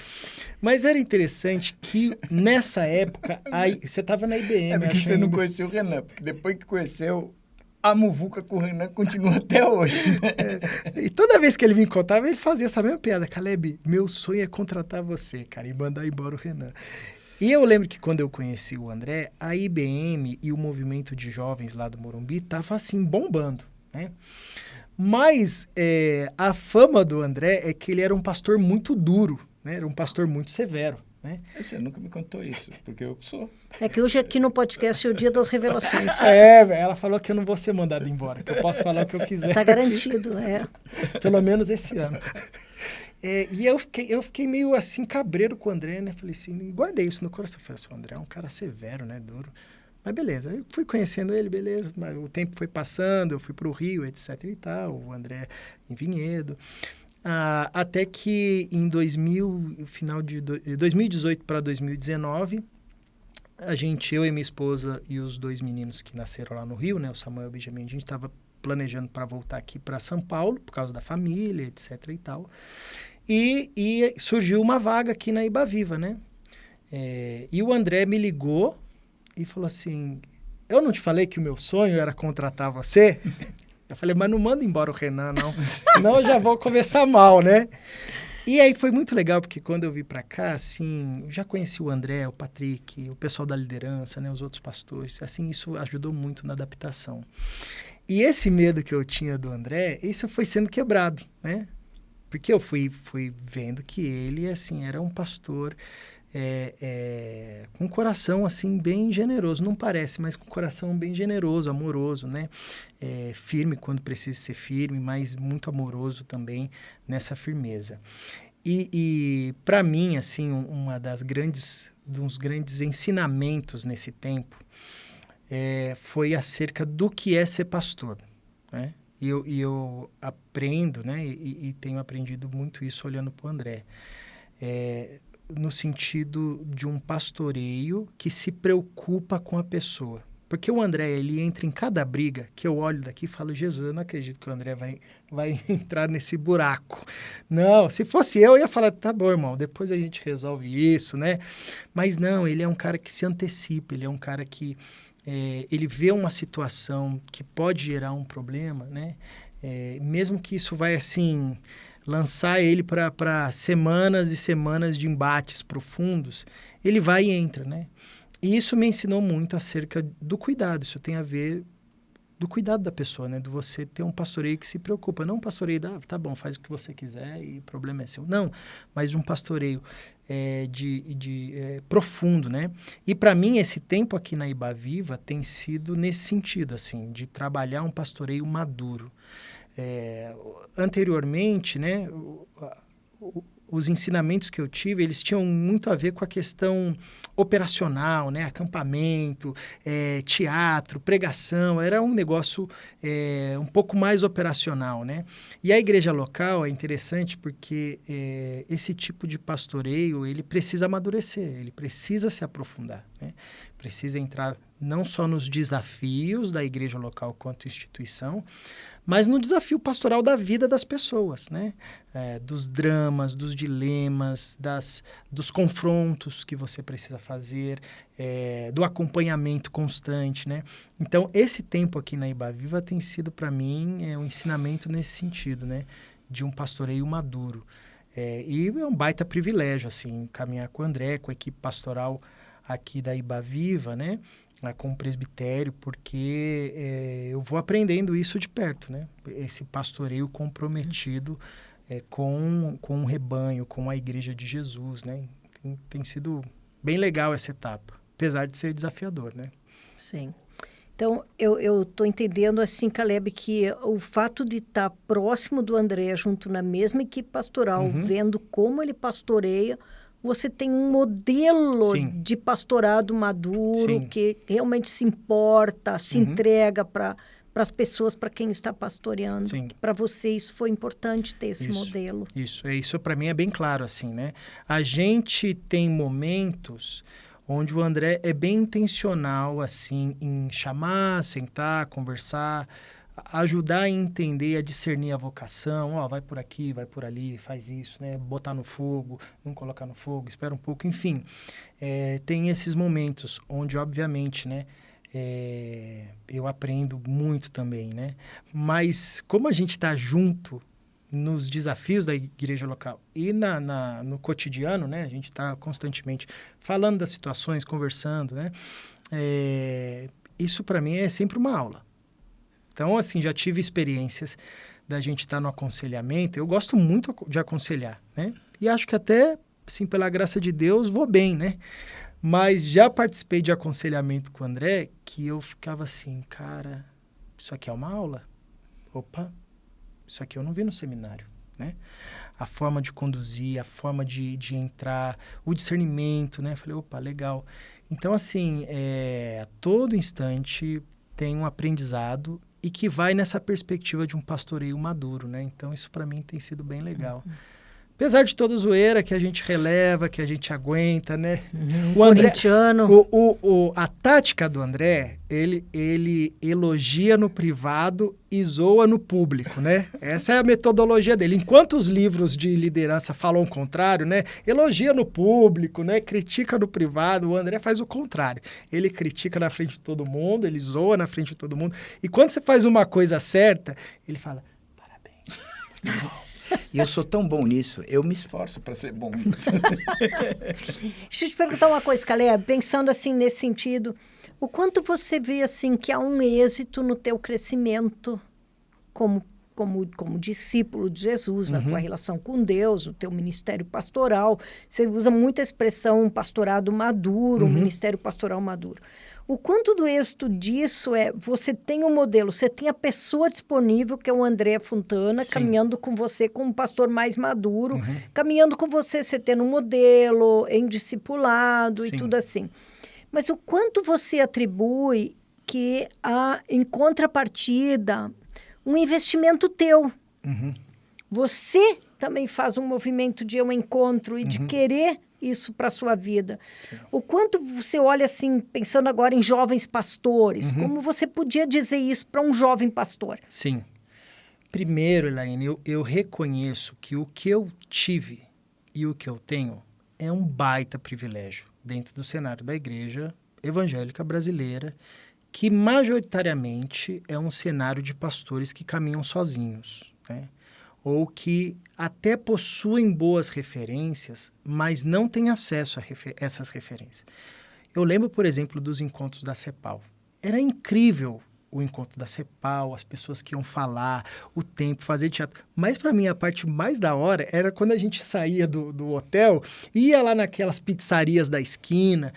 Mas era interessante que nessa época, você estava na IBM. É porque você não conheceu o Renan, porque depois que conheceu, a muvuca com o Renan continua até hoje. Né? E toda vez que ele me encontrava, ele fazia essa mesma piada. Caleb, meu sonho é contratar você, cara, e mandar embora o Renan. E eu lembro que quando eu conheci o André, a IBM e o movimento de jovens lá do Morumbi estava assim, bombando, né? Mas a fama do André é que ele era um pastor muito duro, né? Era um pastor muito severo, né? Você nunca me contou isso, porque eu sou. É que hoje aqui no podcast é o dia das revelações. Ela falou que eu não vou ser mandado embora, que eu posso falar o que eu quiser. Tá garantido, Pelo menos esse ano. E eu fiquei meio assim, cabreiro com o André, né? Falei assim, e guardei isso no coração. Falei assim, o André é um cara severo, né? Duro. Mas beleza, eu fui conhecendo ele, beleza. Mas o tempo foi passando, eu fui pro Rio, etc e tal. O André em Vinhedo. Até que em final de 2018 para 2019, eu e minha esposa e os dois meninos que nasceram lá no Rio, né? O Samuel e o Benjamin, a gente estava planejando para voltar aqui para São Paulo, por causa da família, etc e tal. E surgiu uma vaga aqui na Ibaviva, né? E o André me ligou e falou assim, eu não te falei que o meu sonho era contratar você? Eu falei, mas não manda embora o Renan, não. Senão eu já vou começar mal, né? E aí foi muito legal, porque quando eu vim para cá, assim, já conheci o André, o Patrick, o pessoal da liderança, né, os outros pastores. Assim, isso ajudou muito na adaptação. E esse medo que eu tinha do André, isso foi sendo quebrado, né? Porque eu fui vendo que ele, assim, era um pastor com um coração, assim, bem generoso. Não parece, mas com um coração bem generoso, amoroso, né? Firme quando precisa ser firme, mas muito amoroso também nessa firmeza. E para mim, assim, dos grandes ensinamentos nesse tempo foi acerca do que é ser pastor, né? E eu aprendo, né? E tenho aprendido muito isso olhando para o André. No sentido de um pastoreio que se preocupa com a pessoa. Porque o André, ele entra em cada briga que eu olho daqui e falo, Jesus, eu não acredito que o André vai entrar nesse buraco. Não, se fosse eu ia falar, tá bom, irmão, depois a gente resolve isso, né? Mas não, ele é um cara que se antecipa, ele é um cara que ele vê uma situação que pode gerar um problema, né? Mesmo que isso vai, assim, lançar ele para semanas e semanas de embates profundos, ele vai e entra, né? E isso me ensinou muito acerca do cuidado. Isso tem a ver do cuidado da pessoa, né? De você ter um pastoreio que se preocupa. Não um pastoreio, tá bom, faz o que você quiser e o problema é seu. Não, mas um pastoreio profundo, né? E para mim, esse tempo aqui na Ibaviva tem sido nesse sentido, assim, de trabalhar um pastoreio maduro. Anteriormente, né, os ensinamentos que eu tive, eles tinham muito a ver com a questão operacional, né, acampamento, teatro, pregação, era um negócio um pouco mais operacional, né? E a igreja local é interessante porque esse tipo de pastoreio, ele precisa amadurecer, ele precisa se aprofundar, né? Precisa entrar não só nos desafios da igreja local quanto instituição, mas no desafio pastoral da vida das pessoas, né? Dos dramas, dos dilemas, dos confrontos que você precisa fazer, do acompanhamento constante, né? Então, esse tempo aqui na Ibaviva tem sido, para mim, um ensinamento nesse sentido, né? De um pastoreio maduro. E é um baita privilégio, assim, caminhar com o André, com a equipe pastoral aqui da Ibaviva, né? Com o presbitério, porque eu vou aprendendo isso de perto, né? Esse pastoreio comprometido com o rebanho, com a igreja de Jesus, né? Tem sido bem legal essa etapa, apesar de ser desafiador, né? Sim. Então, eu estou entendendo, assim, Caleb, que o fato de estar próximo do André, junto na mesma equipe pastoral, vendo como ele pastoreia, você tem um modelo Sim. de pastorado maduro, Sim. que realmente se importa, se entrega para as pessoas, para quem está pastoreando. Para você isso foi importante ter esse modelo. Isso para mim é bem claro, assim, né? A gente tem momentos onde o André é bem intencional, assim, em chamar, sentar, conversar, ajudar a entender, a discernir a vocação, vai por aqui, vai por ali, faz isso, né? Botar no fogo, não colocar no fogo, espera um pouco, enfim. Tem esses momentos onde, obviamente, né? Eu aprendo muito também, né? Mas como a gente está junto nos desafios da igreja local e no cotidiano, né? A gente está constantemente falando das situações, conversando, né? Isso para mim é sempre uma aula. Então, assim, já tive experiências da gente estar no aconselhamento. Eu gosto muito de aconselhar, né? E acho que até, assim, pela graça de Deus, vou bem, né? Mas já participei de aconselhamento com o André que eu ficava assim, cara, isso aqui é uma aula? Opa, isso aqui eu não vi no seminário, né? A forma de conduzir, a forma de entrar, o discernimento, né? Falei, opa, legal. Então, assim, a todo instante tem um aprendizado e que vai nessa perspectiva de um pastoreio maduro, né? Então, isso para mim tem sido bem legal. Apesar de toda zoeira que a gente releva, que a gente aguenta, né? O André, corintiano. A tática do André, ele elogia no privado e zoa no público, né? Essa é a metodologia dele. Enquanto os livros de liderança falam o contrário, né? Elogia no público, né? Critica no privado. O André faz o contrário. Ele critica na frente de todo mundo, ele zoa na frente de todo mundo. E quando você faz uma coisa certa, ele fala, parabéns. E eu sou tão bom nisso, eu me esforço para ser bom nisso. Deixa eu te perguntar uma coisa, Caleb, pensando assim nesse sentido, o quanto você vê assim que há um êxito no teu crescimento como discípulo de Jesus, na tua relação com Deus, no teu ministério pastoral? Você usa muito a expressão um pastorado maduro, um ministério pastoral maduro. O quanto do êxito disso você tem um modelo, você tem a pessoa disponível, que é o André Fontana, Sim. caminhando com você como um pastor mais maduro, caminhando com você tendo um modelo, em discipulado e Sim. tudo assim. Mas o quanto você atribui que há, em contrapartida, um investimento teu. Você também faz um movimento de um encontro e de querer isso para a sua vida. Sim. O quanto você olha assim, pensando agora em jovens pastores, como você podia dizer isso para um jovem pastor? Sim. Primeiro, Elaine, eu reconheço que o que eu tive e o que eu tenho é um baita privilégio dentro do cenário da igreja evangélica brasileira, que majoritariamente é um cenário de pastores que caminham sozinhos, né? Ou que até possuem boas referências, mas não têm acesso a essas referências. Eu lembro, por exemplo, dos encontros da CEPAL. Era incrível o encontro da CEPAL, as pessoas que iam falar, o tempo, fazer teatro. Mas, para mim, a parte mais da hora era quando a gente saía do hotel, ia lá naquelas pizzarias da esquina,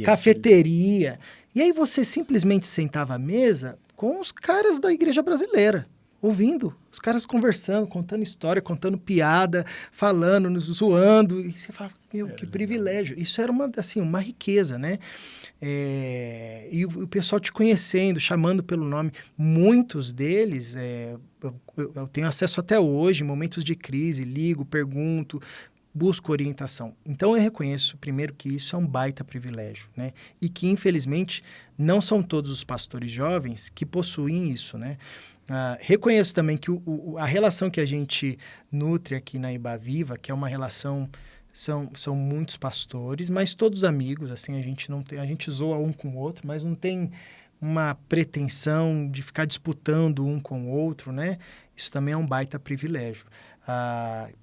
cafeteria. E aí você simplesmente sentava à mesa com os caras da igreja brasileira, ouvindo, os caras conversando, contando história, contando piada, falando, nos zoando, e você fala, meu, que privilégio. Isso era uma riqueza, né? E o pessoal te conhecendo, chamando pelo nome. Muitos deles, eu tenho acesso até hoje, em momentos de crise, ligo, pergunto, busco orientação. Então, eu reconheço, primeiro, que isso é um baita privilégio, né? E que, infelizmente, não são todos os pastores jovens que possuem isso, né? Reconheço também que a relação que a gente nutre aqui na Iba Viva, que é uma relação, são muitos pastores, mas todos amigos, assim, a gente zoa um com o outro, mas não tem uma pretensão de ficar disputando um com o outro, né? Isso também é um baita privilégio,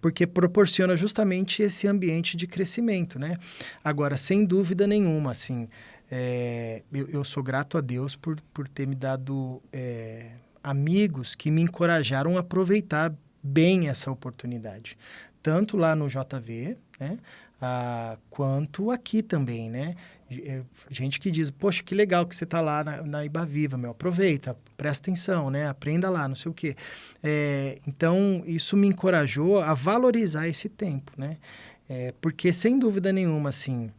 porque proporciona justamente esse ambiente de crescimento, né? Agora, sem dúvida nenhuma, assim, eu sou grato a Deus por ter me dado amigos que me encorajaram a aproveitar bem essa oportunidade. Tanto lá no JV, né? Quanto aqui também, né? Gente que diz, poxa, que legal que você está lá na Iba Viva, aproveita, presta atenção, né? Aprenda lá, não sei o quê. Então, isso me encorajou a valorizar esse tempo, né? Porque, sem dúvida nenhuma, assim,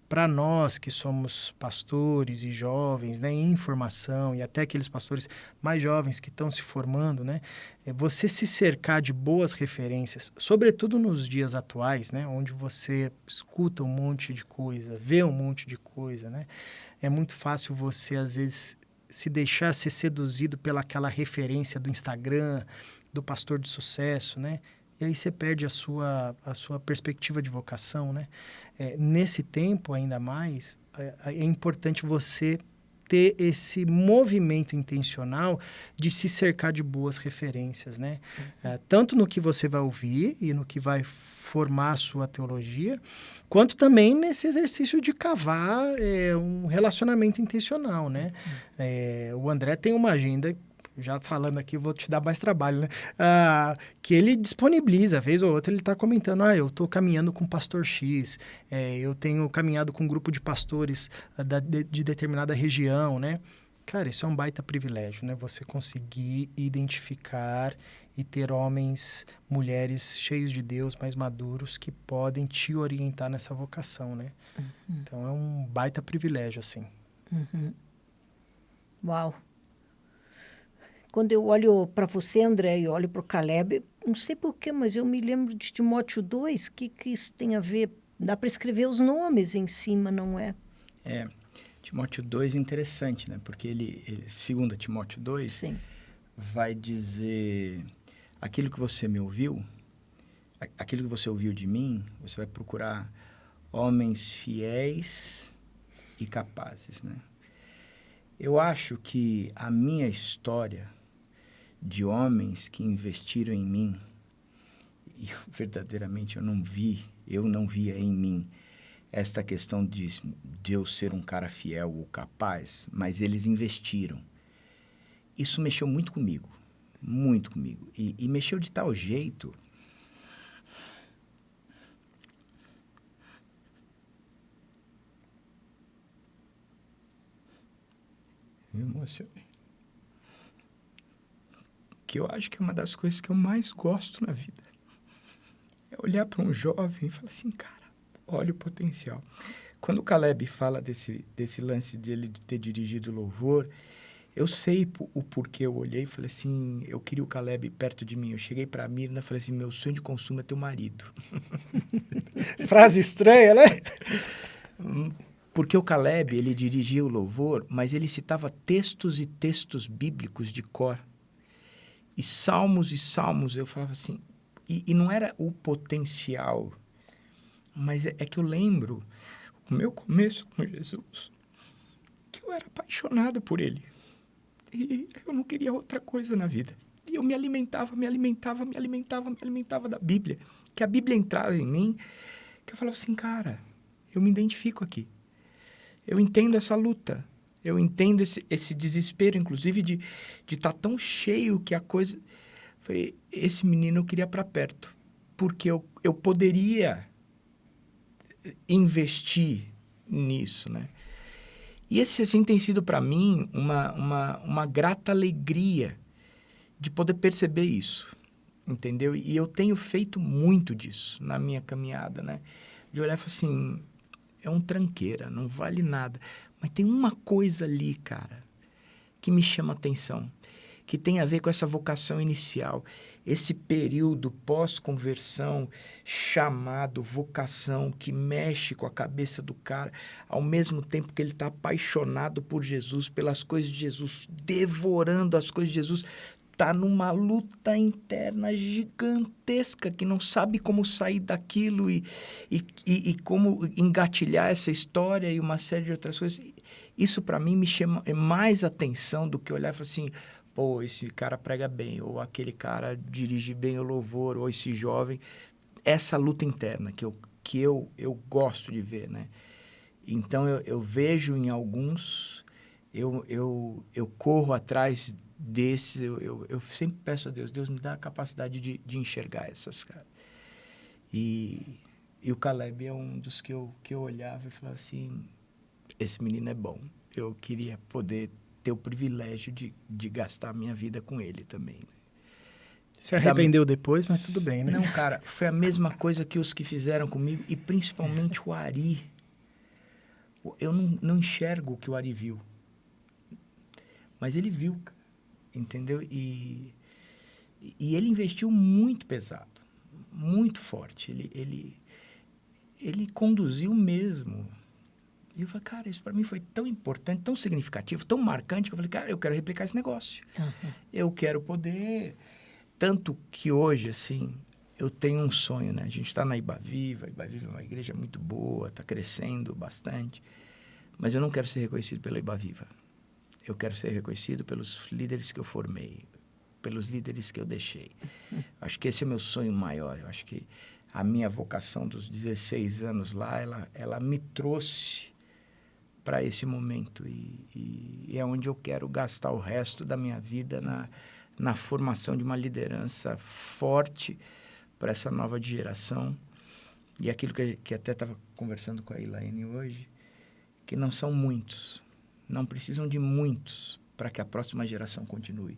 para nós que somos pastores e jovens, né, em formação, e até aqueles pastores mais jovens que estão se formando, né, você se cercar de boas referências, sobretudo nos dias atuais, né, onde você escuta um monte de coisa, vê um monte de coisa, né, é muito fácil você, às vezes, se deixar ser seduzido pelaquela referência do Instagram, do pastor de sucesso, né, e aí você perde a sua perspectiva de vocação, né? Nesse tempo, ainda mais, é importante você ter esse movimento intencional de se cercar de boas referências, né? Tanto no que você vai ouvir e no que vai formar a sua teologia, quanto também nesse exercício de cavar um relacionamento intencional, né? O André tem uma agenda, já falando aqui, vou te dar mais trabalho, né? Que ele disponibiliza, vez ou outra ele está comentando, eu estou caminhando com o pastor X, eu tenho caminhado com um grupo de pastores de determinada região, né? Cara, isso é um baita privilégio, né? Você conseguir identificar e ter homens, mulheres cheios de Deus, mais maduros, que podem te orientar nessa vocação, né? Então, é um baita privilégio, assim. Uau! quando eu olho para você, André, e olho para o Caleb, não sei porquê, mas eu me lembro de Timóteo 2, que isso tem a ver? Dá para escrever os nomes em cima, não é? Timóteo 2 é interessante, né? Porque ele 2 Timóteo 2, Sim. vai dizer, aquilo que você me ouviu, aquilo que você ouviu de mim, você vai procurar homens fiéis e capazes, né? Eu acho que a minha história de homens que investiram em mim, e verdadeiramente eu não via em mim esta questão de eu ser um cara fiel ou capaz, mas eles investiram. Isso mexeu muito comigo. E mexeu de tal jeito... Me emocionei. Que eu acho que é uma das coisas que eu mais gosto na vida. É olhar para um jovem e falar assim, cara, olha o potencial. Quando o Caleb fala desse lance dele de ter dirigido o louvor, eu sei o porquê eu olhei e falei assim, eu queria o Caleb perto de mim. Eu cheguei para a Mirna e falei assim, meu sonho de consumo é teu marido. Frase estranha, né? Porque o Caleb, ele dirigia o louvor, mas ele citava textos e textos bíblicos de cor. E salmos, eu falava assim... E não era o potencial, mas é que eu lembro o meu começo com Jesus, que eu era apaixonado por ele. E eu não queria outra coisa na vida. E eu me alimentava da Bíblia. Que a Bíblia entrava em mim, que eu falava assim, cara, eu me identifico aqui. Eu entendo essa luta. Eu entendo esse desespero, inclusive, de estar tão cheio que a coisa... Falei, esse menino eu queria para perto. Porque eu poderia investir nisso, né? E esse, assim, tem sido para mim uma grata alegria de poder perceber isso, entendeu? E eu tenho feito muito disso na minha caminhada, né? De olhar e falar assim, é um tranqueira, não vale nada. Mas tem uma coisa ali, cara, que me chama a atenção, que tem a ver com essa vocação inicial, esse período pós-conversão, chamado vocação, que mexe com a cabeça do cara, ao mesmo tempo que ele está apaixonado por Jesus, pelas coisas de Jesus, devorando as coisas de Jesus, está numa luta interna gigantesca, que não sabe como sair daquilo e como engatilhar essa história e uma série de outras coisas. Isso, para mim, me chama mais atenção do que olhar e falar assim, pô, esse cara prega bem, ou aquele cara dirige bem o louvor, ou esse jovem. Essa luta interna que eu gosto de ver, né? Então, eu vejo em alguns, eu corro atrás desses, eu sempre peço a Deus me dá a capacidade de enxergar essas caras. E o Caleb é um dos que eu olhava e falava assim, esse menino é bom. Eu queria poder ter o privilégio de gastar a minha vida com ele também. Se arrependeu depois, mas tudo bem, né? Não, cara, foi a mesma coisa que os que fizeram comigo, e principalmente o Ari. Eu não enxergo o que o Ari viu. Mas ele viu, entendeu? E ele investiu muito pesado, muito forte. Ele conduziu mesmo. E eu falei, cara, isso para mim foi tão importante, tão significativo, tão marcante, que eu falei, cara, eu quero replicar esse negócio. Uhum. Eu quero poder... Tanto que hoje, assim, eu tenho um sonho, né? A gente está na Ibaviva é uma igreja muito boa, está crescendo bastante, mas eu não quero ser reconhecido pela Ibaviva. Eu quero ser reconhecido pelos líderes que eu formei, pelos líderes que eu deixei. Acho que esse é o meu sonho maior. Eu acho que a minha vocação dos 16 anos lá, ela me trouxe para esse momento e é onde eu quero gastar o resto da minha vida na formação de uma liderança forte para essa nova geração. E aquilo que até estava conversando com a Elaine hoje, que não são muitos, não precisam de muitos para que a próxima geração continue.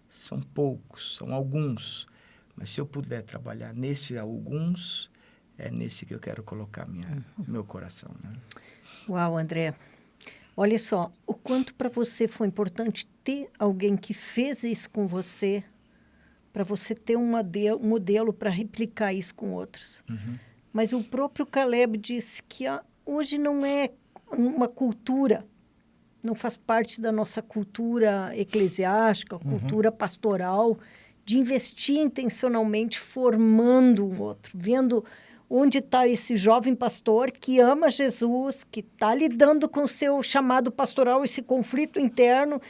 São poucos, são alguns, mas se eu puder trabalhar nesse alguns, é nesse que eu quero colocar meu coração, né? Uau, André, Olha só, o quanto para você foi importante ter alguém que fez isso com você, para você ter um modelo para replicar isso com outros. Mas o próprio Caleb disse que hoje não é uma cultura, não faz parte da nossa cultura eclesiástica, cultura pastoral, de investir intencionalmente formando um outro, vendo onde está esse jovem pastor que ama Jesus, que está lidando com o seu chamado pastoral, esse conflito interno,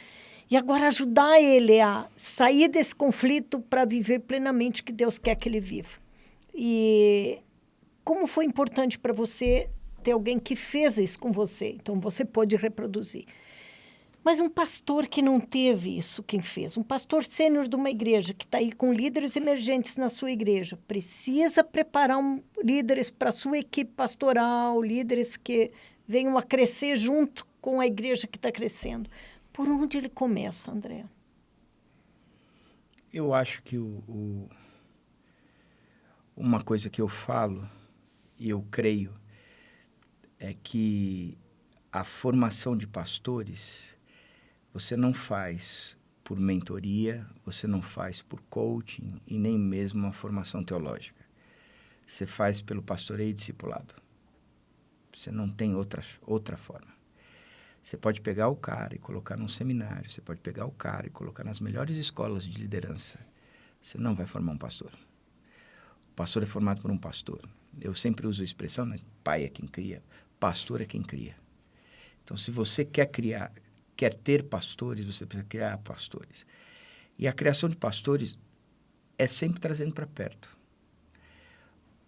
e agora ajudar ele a sair desse conflito para viver plenamente o que Deus quer que ele viva. E como foi importante para você ter alguém que fez isso com você? Então, você pôde reproduzir. Mas um pastor que não teve isso, quem fez? Um pastor sênior de uma igreja que está aí com líderes emergentes na sua igreja, precisa preparar líderes para a sua equipe pastoral, líderes que venham a crescer junto com a igreja que está crescendo. Por onde ele começa, André? Eu acho que uma coisa que eu falo, e eu creio, é que a formação de pastores você não faz por mentoria, você não faz por coaching e nem mesmo uma formação teológica. Você faz pelo pastoreio e discipulado. Você não tem outra forma. Você pode pegar o cara e colocar num seminário, você pode pegar o cara e colocar nas melhores escolas de liderança. Você não vai formar um pastor. O pastor é formado por um pastor. Eu sempre uso a expressão, né? Pai é quem cria, pastor é quem cria. Então, se você quer ter pastores, você precisa criar pastores. E a criação de pastores é sempre trazendo para perto.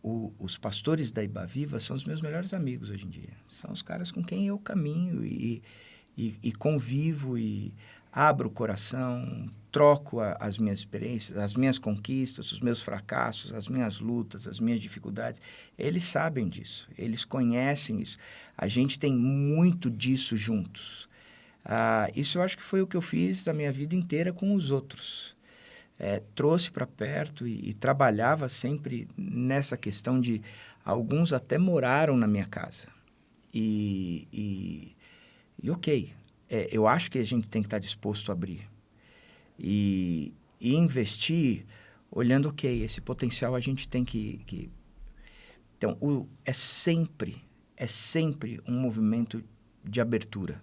Os pastores da Iba Viva são os meus melhores amigos hoje em dia. São os caras com quem eu caminho e convivo e abro o coração, troco as minhas experiências, as minhas conquistas, os meus fracassos, as minhas lutas, as minhas dificuldades. Eles sabem disso, eles conhecem isso. A gente tem muito disso juntos. Isso eu acho que foi o que eu fiz a minha vida inteira com os outros. Trouxe para perto e trabalhava sempre nessa questão de... Alguns até moraram na minha casa. E ok, eu acho que a gente tem que estar disposto a abrir. E investir olhando, ok, esse potencial a gente tem que... Então, é sempre um movimento de abertura.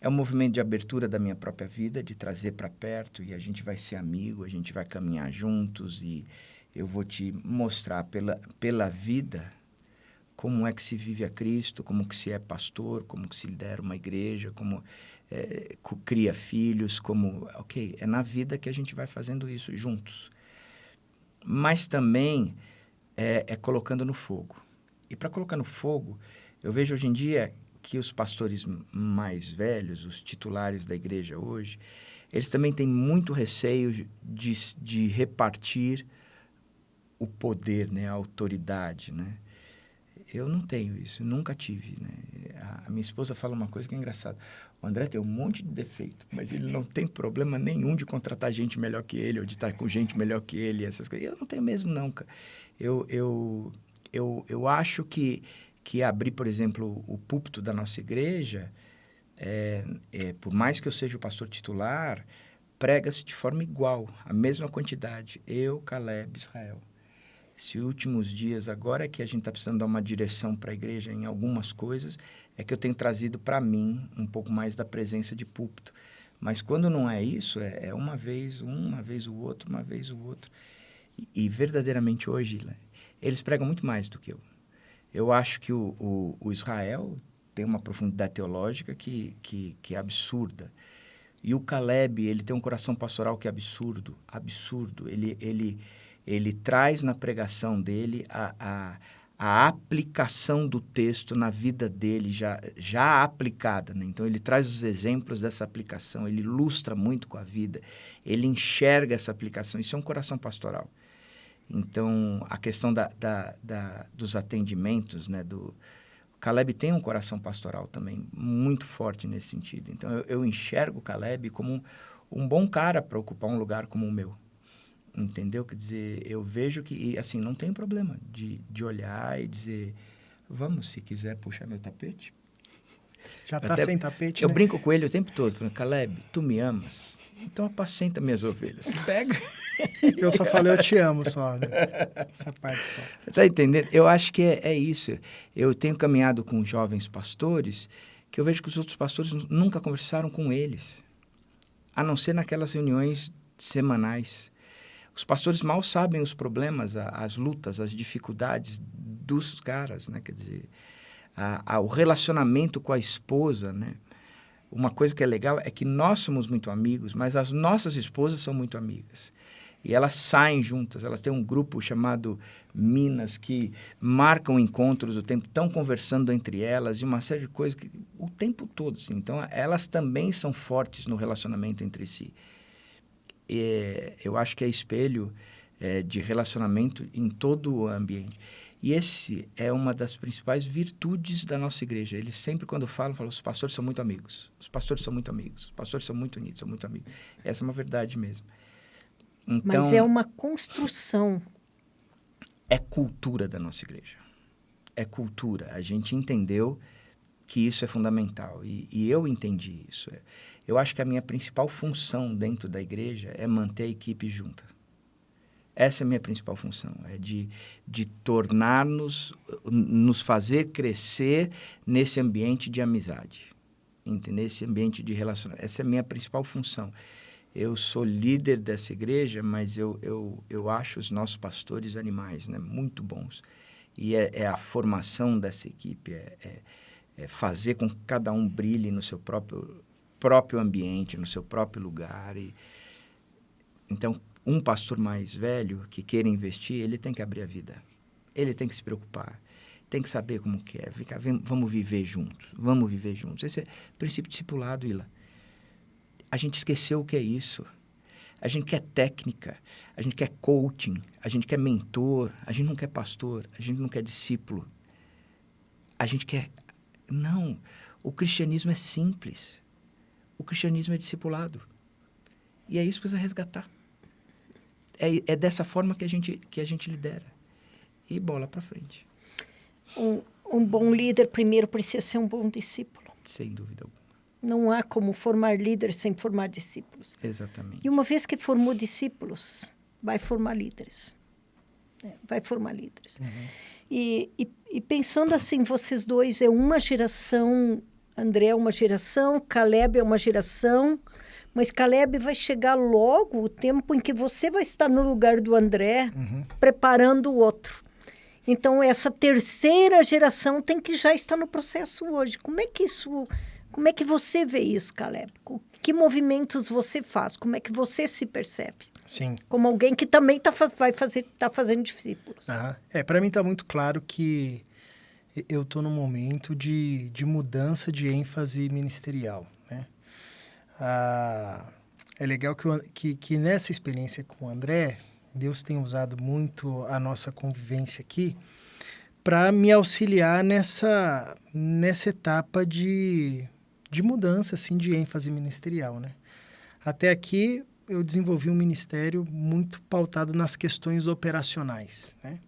É um movimento de abertura da minha própria vida, de trazer para perto, e a gente vai ser amigo, a gente vai caminhar juntos, e eu vou te mostrar pela vida como é que se vive a Cristo, como que se é pastor, como que se lidera uma igreja, como cria filhos, ok, é na vida que a gente vai fazendo isso juntos. Mas também é colocando no fogo. E para colocar no fogo, eu vejo hoje em dia que os pastores mais velhos, os titulares da igreja hoje, eles também têm muito receio de repartir o poder, né, a autoridade, né? Eu não tenho isso, nunca tive, né? A minha esposa fala uma coisa que é engraçada. O André tem um monte de defeito, mas ele não tem problema nenhum de contratar gente melhor que ele ou de estar com gente melhor que ele, essas coisas. Eu não tenho mesmo, não, cara. Eu acho que abrir, por exemplo, o púlpito da nossa igreja, por mais que eu seja o pastor titular, prega-se de forma igual, a mesma quantidade. Eu, Caleb, Israel. Esses últimos dias, agora que a gente está precisando dar uma direção para a igreja em algumas coisas, é que eu tenho trazido para mim um pouco mais da presença de púlpito. Mas quando não é isso, é uma vez uma vez o outro, uma vez o outro. E verdadeiramente hoje, eles pregam muito mais do que eu. Eu acho que o Israel tem uma profundidade teológica que é absurda. E o Caleb, ele tem um coração pastoral que é absurdo, absurdo. Ele traz na pregação dele a aplicação do texto na vida dele já aplicada, né? Então, ele traz os exemplos dessa aplicação, ele ilustra muito com a vida, ele enxerga essa aplicação. Isso é um coração pastoral. Então, a questão dos atendimentos, né, o Caleb tem um coração pastoral também muito forte nesse sentido. Então, eu enxergo o Caleb como um bom cara para ocupar um lugar como o meu. Entendeu? Quer dizer, eu vejo que, assim, não tem problema de olhar e dizer, vamos, se quiser puxar meu tapete. Já está sem tapete, Eu né? brinco com ele o tempo todo, falando, Caleb, tu me amas? Então apacenta minhas ovelhas. Pega. Eu só falei, eu te amo só. Né? Essa parte só. Tá entendendo? Eu acho que é isso. Eu tenho caminhado com jovens pastores que eu vejo que os outros pastores nunca conversaram com eles, a não ser naquelas reuniões semanais. Os pastores mal sabem os problemas, as lutas, as dificuldades dos caras, né? Quer dizer, o relacionamento com a esposa, né? Uma coisa que é legal é que nós somos muito amigos, mas as nossas esposas são muito amigas. E elas saem juntas, elas têm um grupo chamado Minas, que marcam encontros o tempo, estão conversando entre elas e uma série de coisas o tempo todo. Assim. Então, elas também são fortes no relacionamento entre si. Eu acho que é espelho de relacionamento em todo o ambiente. E esse é uma das principais virtudes da nossa igreja. Eles sempre, quando falam, os pastores são muito amigos. Os pastores são muito amigos. Os pastores são muito unidos, são muito amigos. Essa é uma verdade mesmo. Então, mas é uma construção. É cultura da nossa igreja. É cultura. A gente entendeu que isso é fundamental. E eu entendi isso. Eu acho que a minha principal função dentro da igreja é manter a equipe junta. Essa é a minha principal função. É de tornar-nos, nos fazer crescer nesse ambiente de amizade. Nesse ambiente de relacionamento. Essa é a minha principal função. Eu sou líder dessa igreja, mas eu acho os nossos pastores animais, né? Muito bons. E é a formação dessa equipe, é fazer com que cada um brilhe no seu próprio ambiente, no seu próprio lugar. Então, um pastor mais velho que queira investir, ele tem que abrir a vida. Ele tem que se preocupar. Tem que saber como que é. Vamos viver juntos. Vamos viver juntos. Esse é o princípio discipulado, Ila. A gente esqueceu o que é isso. A gente quer técnica, a gente quer coaching, a gente quer mentor, a gente não quer pastor, a gente não quer discípulo. A gente quer... Não, o cristianismo é simples. O cristianismo é discipulado. E é isso que precisa resgatar. É dessa forma que a gente lidera. E bola para frente. Um bom líder, primeiro, precisa ser um bom discípulo. Sem dúvida alguma. Não há como formar líderes sem formar discípulos. Exatamente. E uma vez que formou discípulos, vai formar líderes. Vai formar líderes. Uhum. E pensando assim, vocês dois, é uma geração, André é uma geração, Caleb é uma geração, mas Caleb vai chegar logo o tempo em que você vai estar no lugar do André, preparando o outro. Então, essa terceira geração tem que já estar no processo hoje. Como é que você vê isso, Caleb? Que movimentos você faz? Como é que você se percebe? Sim. Como alguém que também tá fazendo discípulos. Para mim está muito claro que eu estou num momento de mudança de ênfase ministerial. Né? É legal que nessa experiência com o André, Deus tem usado muito a nossa convivência aqui para me auxiliar nessa etapa de mudança, assim, de ênfase ministerial, né? Até aqui, eu desenvolvi um ministério muito pautado nas questões operacionais, né?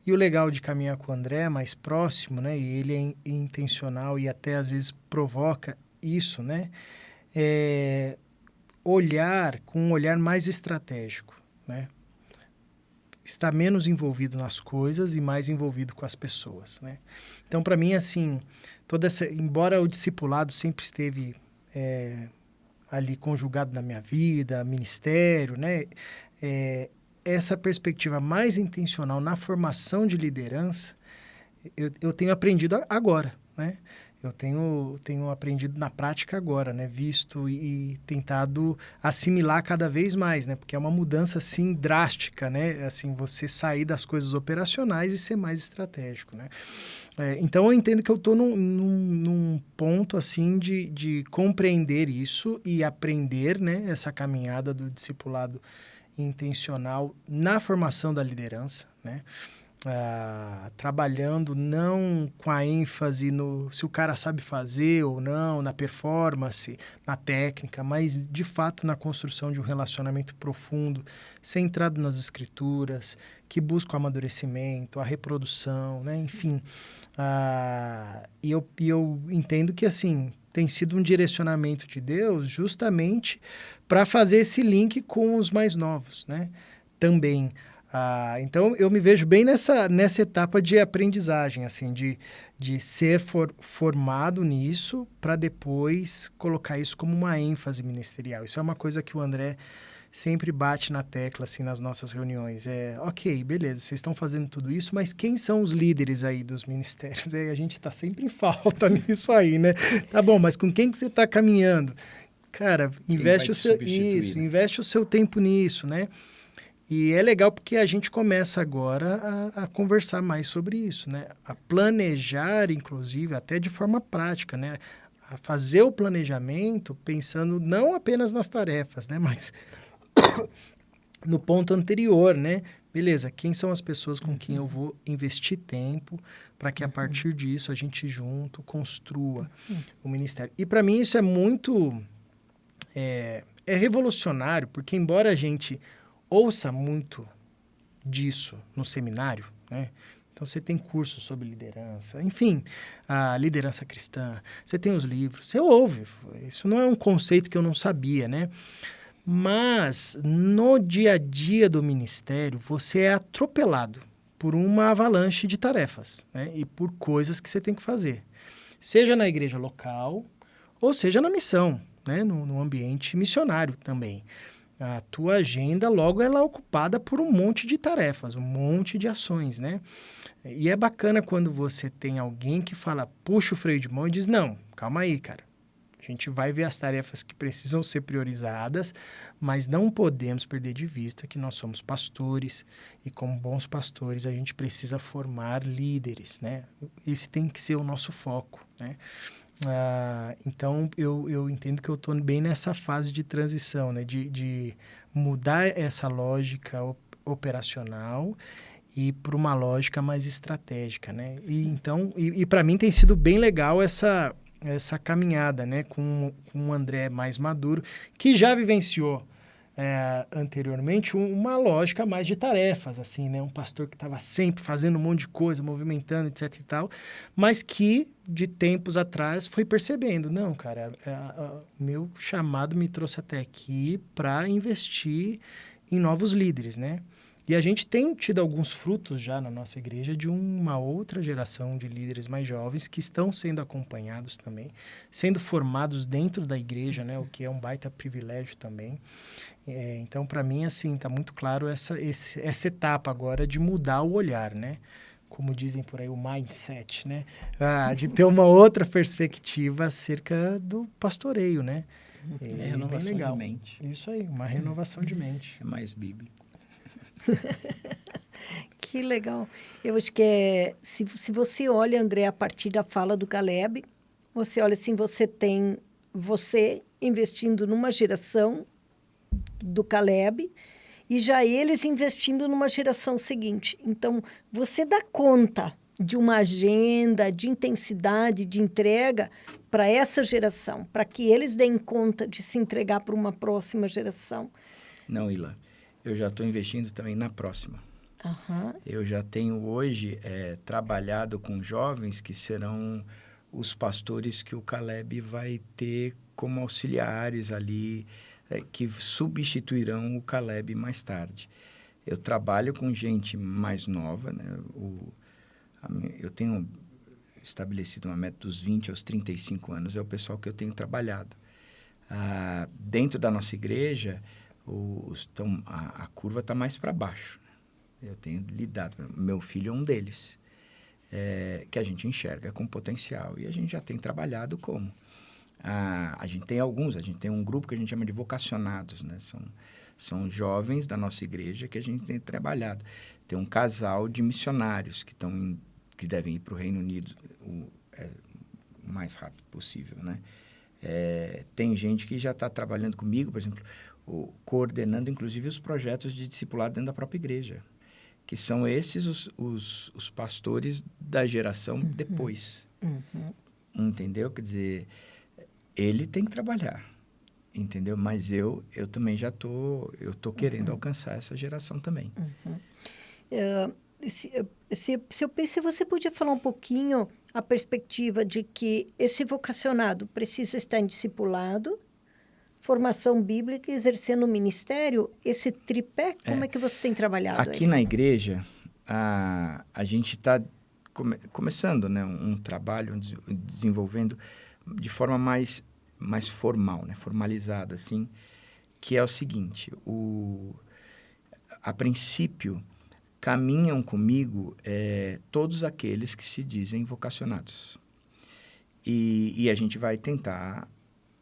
E o legal de caminhar com o André é mais próximo, né? E ele é intencional e até, às vezes, provoca isso, né? Olhar com um olhar mais estratégico, né? Estar menos envolvido nas coisas e mais envolvido com as pessoas, né? Então, para mim, assim, embora o discipulado sempre esteve ali conjugado na minha vida, ministério, né? Essa perspectiva mais intencional na formação de liderança, eu tenho aprendido agora, né? Eu tenho aprendido na prática agora, né? Visto e tentado assimilar cada vez mais, né? Porque é uma mudança, assim, drástica, né? Assim, você sair das coisas operacionais e ser mais estratégico, né? Então, eu entendo que eu estou num ponto, assim, de compreender isso e aprender, né? Essa caminhada do discipulado intencional na formação da liderança, né? trabalhando não com a ênfase no se o cara sabe fazer ou não, na performance, na técnica, mas de fato na construção de um relacionamento profundo, centrado nas escrituras, que busca o amadurecimento, a reprodução, né? Enfim. E eu entendo que assim tem sido um direcionamento de Deus justamente para fazer esse link com os mais novos, né? Também. Então, eu me vejo bem nessa etapa de aprendizagem, assim, de ser formado nisso para depois colocar isso como uma ênfase ministerial. Isso é uma coisa que o André sempre bate na tecla, assim, nas nossas reuniões. Ok, beleza, vocês estão fazendo tudo isso, mas quem são os líderes aí dos ministérios? A gente está sempre em falta nisso aí, né? Tá bom, mas com quem que você está caminhando? Cara, investe o seu tempo nisso, né? E é legal porque a gente começa agora a conversar mais sobre isso, né? A planejar, inclusive, até de forma prática, né? A fazer o planejamento pensando não apenas nas tarefas, né? Mas no ponto anterior, né? Beleza, quem são as pessoas com quem eu vou investir tempo para que a partir disso a gente junto construa o ministério. E para mim isso é muito... é revolucionário, porque embora a gente ouça muito disso no seminário, né? Então, você tem cursos sobre liderança, enfim, a liderança cristã, você tem os livros, você ouve. Isso não é um conceito que eu não sabia, né? Mas, no dia a dia do ministério, você é atropelado por uma avalanche de tarefas, né? E por coisas que você tem que fazer. Seja na igreja local, ou seja na missão, né? No ambiente missionário também. A tua agenda, logo, ela é ocupada por um monte de tarefas, um monte de ações, né? E é bacana quando você tem alguém que fala, puxa o freio de mão e diz, não, calma aí, cara. A gente vai ver as tarefas que precisam ser priorizadas, mas não podemos perder de vista que nós somos pastores e, como bons pastores, a gente precisa formar líderes, né? Esse tem que ser o nosso foco, né? Então, eu entendo que eu estou bem nessa fase de transição, né? De mudar essa lógica operacional e para uma lógica mais estratégica, né? E para mim tem sido bem legal essa caminhada, né? Com o André mais maduro, que já vivenciou anteriormente uma lógica mais de tarefas, assim, né? Um pastor que estava sempre fazendo um monte de coisa, movimentando, etc e tal, mas que de tempos atrás foi percebendo, não, cara, meu chamado me trouxe até aqui para investir em novos líderes, né? E a gente tem tido alguns frutos já na nossa igreja de uma outra geração de líderes mais jovens que estão sendo acompanhados também, sendo formados dentro da igreja, né? O que é um baita privilégio também. Então, para mim, assim, está muito claro essa etapa agora de mudar o olhar, né? Como dizem por aí, o mindset, né? De ter uma outra perspectiva acerca do pastoreio, né? Renovação bem legal. de mente. Isso aí, uma renovação de mente. É mais bíblico. Que legal. Eu acho que se você olha, André, a partir da fala do Caleb, você olha assim, você investindo numa geração do Caleb e já eles investindo numa geração seguinte. Então, você dá conta de uma agenda, de intensidade, de entrega para essa geração, para que eles deem conta de se entregar para uma próxima geração. Não, Ila. Eu já estou investindo também na próxima. Eu já tenho hoje trabalhado com jovens que serão os pastores que o Caleb vai ter como auxiliares ali, que substituirão o Caleb mais tarde. Eu trabalho com gente mais nova, né? Eu tenho estabelecido uma meta dos 20 aos 35 anos, é o pessoal que eu tenho trabalhado. Dentro da nossa igreja, a curva está mais para baixo. Eu tenho lidado. Meu filho é um deles, que a gente enxerga com potencial. E a gente já tem trabalhado como? A gente tem um grupo que a gente chama de vocacionados, né? São jovens da nossa igreja que a gente tem trabalhado. Tem um casal de missionários que devem ir para o Reino Unido o mais rápido possível, né? Tem gente que já está trabalhando comigo, por exemplo, coordenando, inclusive, os projetos de discipulado dentro da própria igreja. que são esses os pastores da geração depois. Entendeu? Quer dizer, ele tem que trabalhar, entendeu? Mas eu também já tô querendo alcançar essa geração também. Se você podia falar um pouquinho a perspectiva de que esse vocacionado precisa estar em discipulado, formação bíblica e exercendo o ministério, esse tripé, como é que você tem trabalhado aqui aí? na igreja, a gente está começando, né, um trabalho, desenvolvendo de forma mais formal, né, formalizada, assim, que é o seguinte, a princípio, caminham comigo todos aqueles que se dizem vocacionados. E a gente vai tentar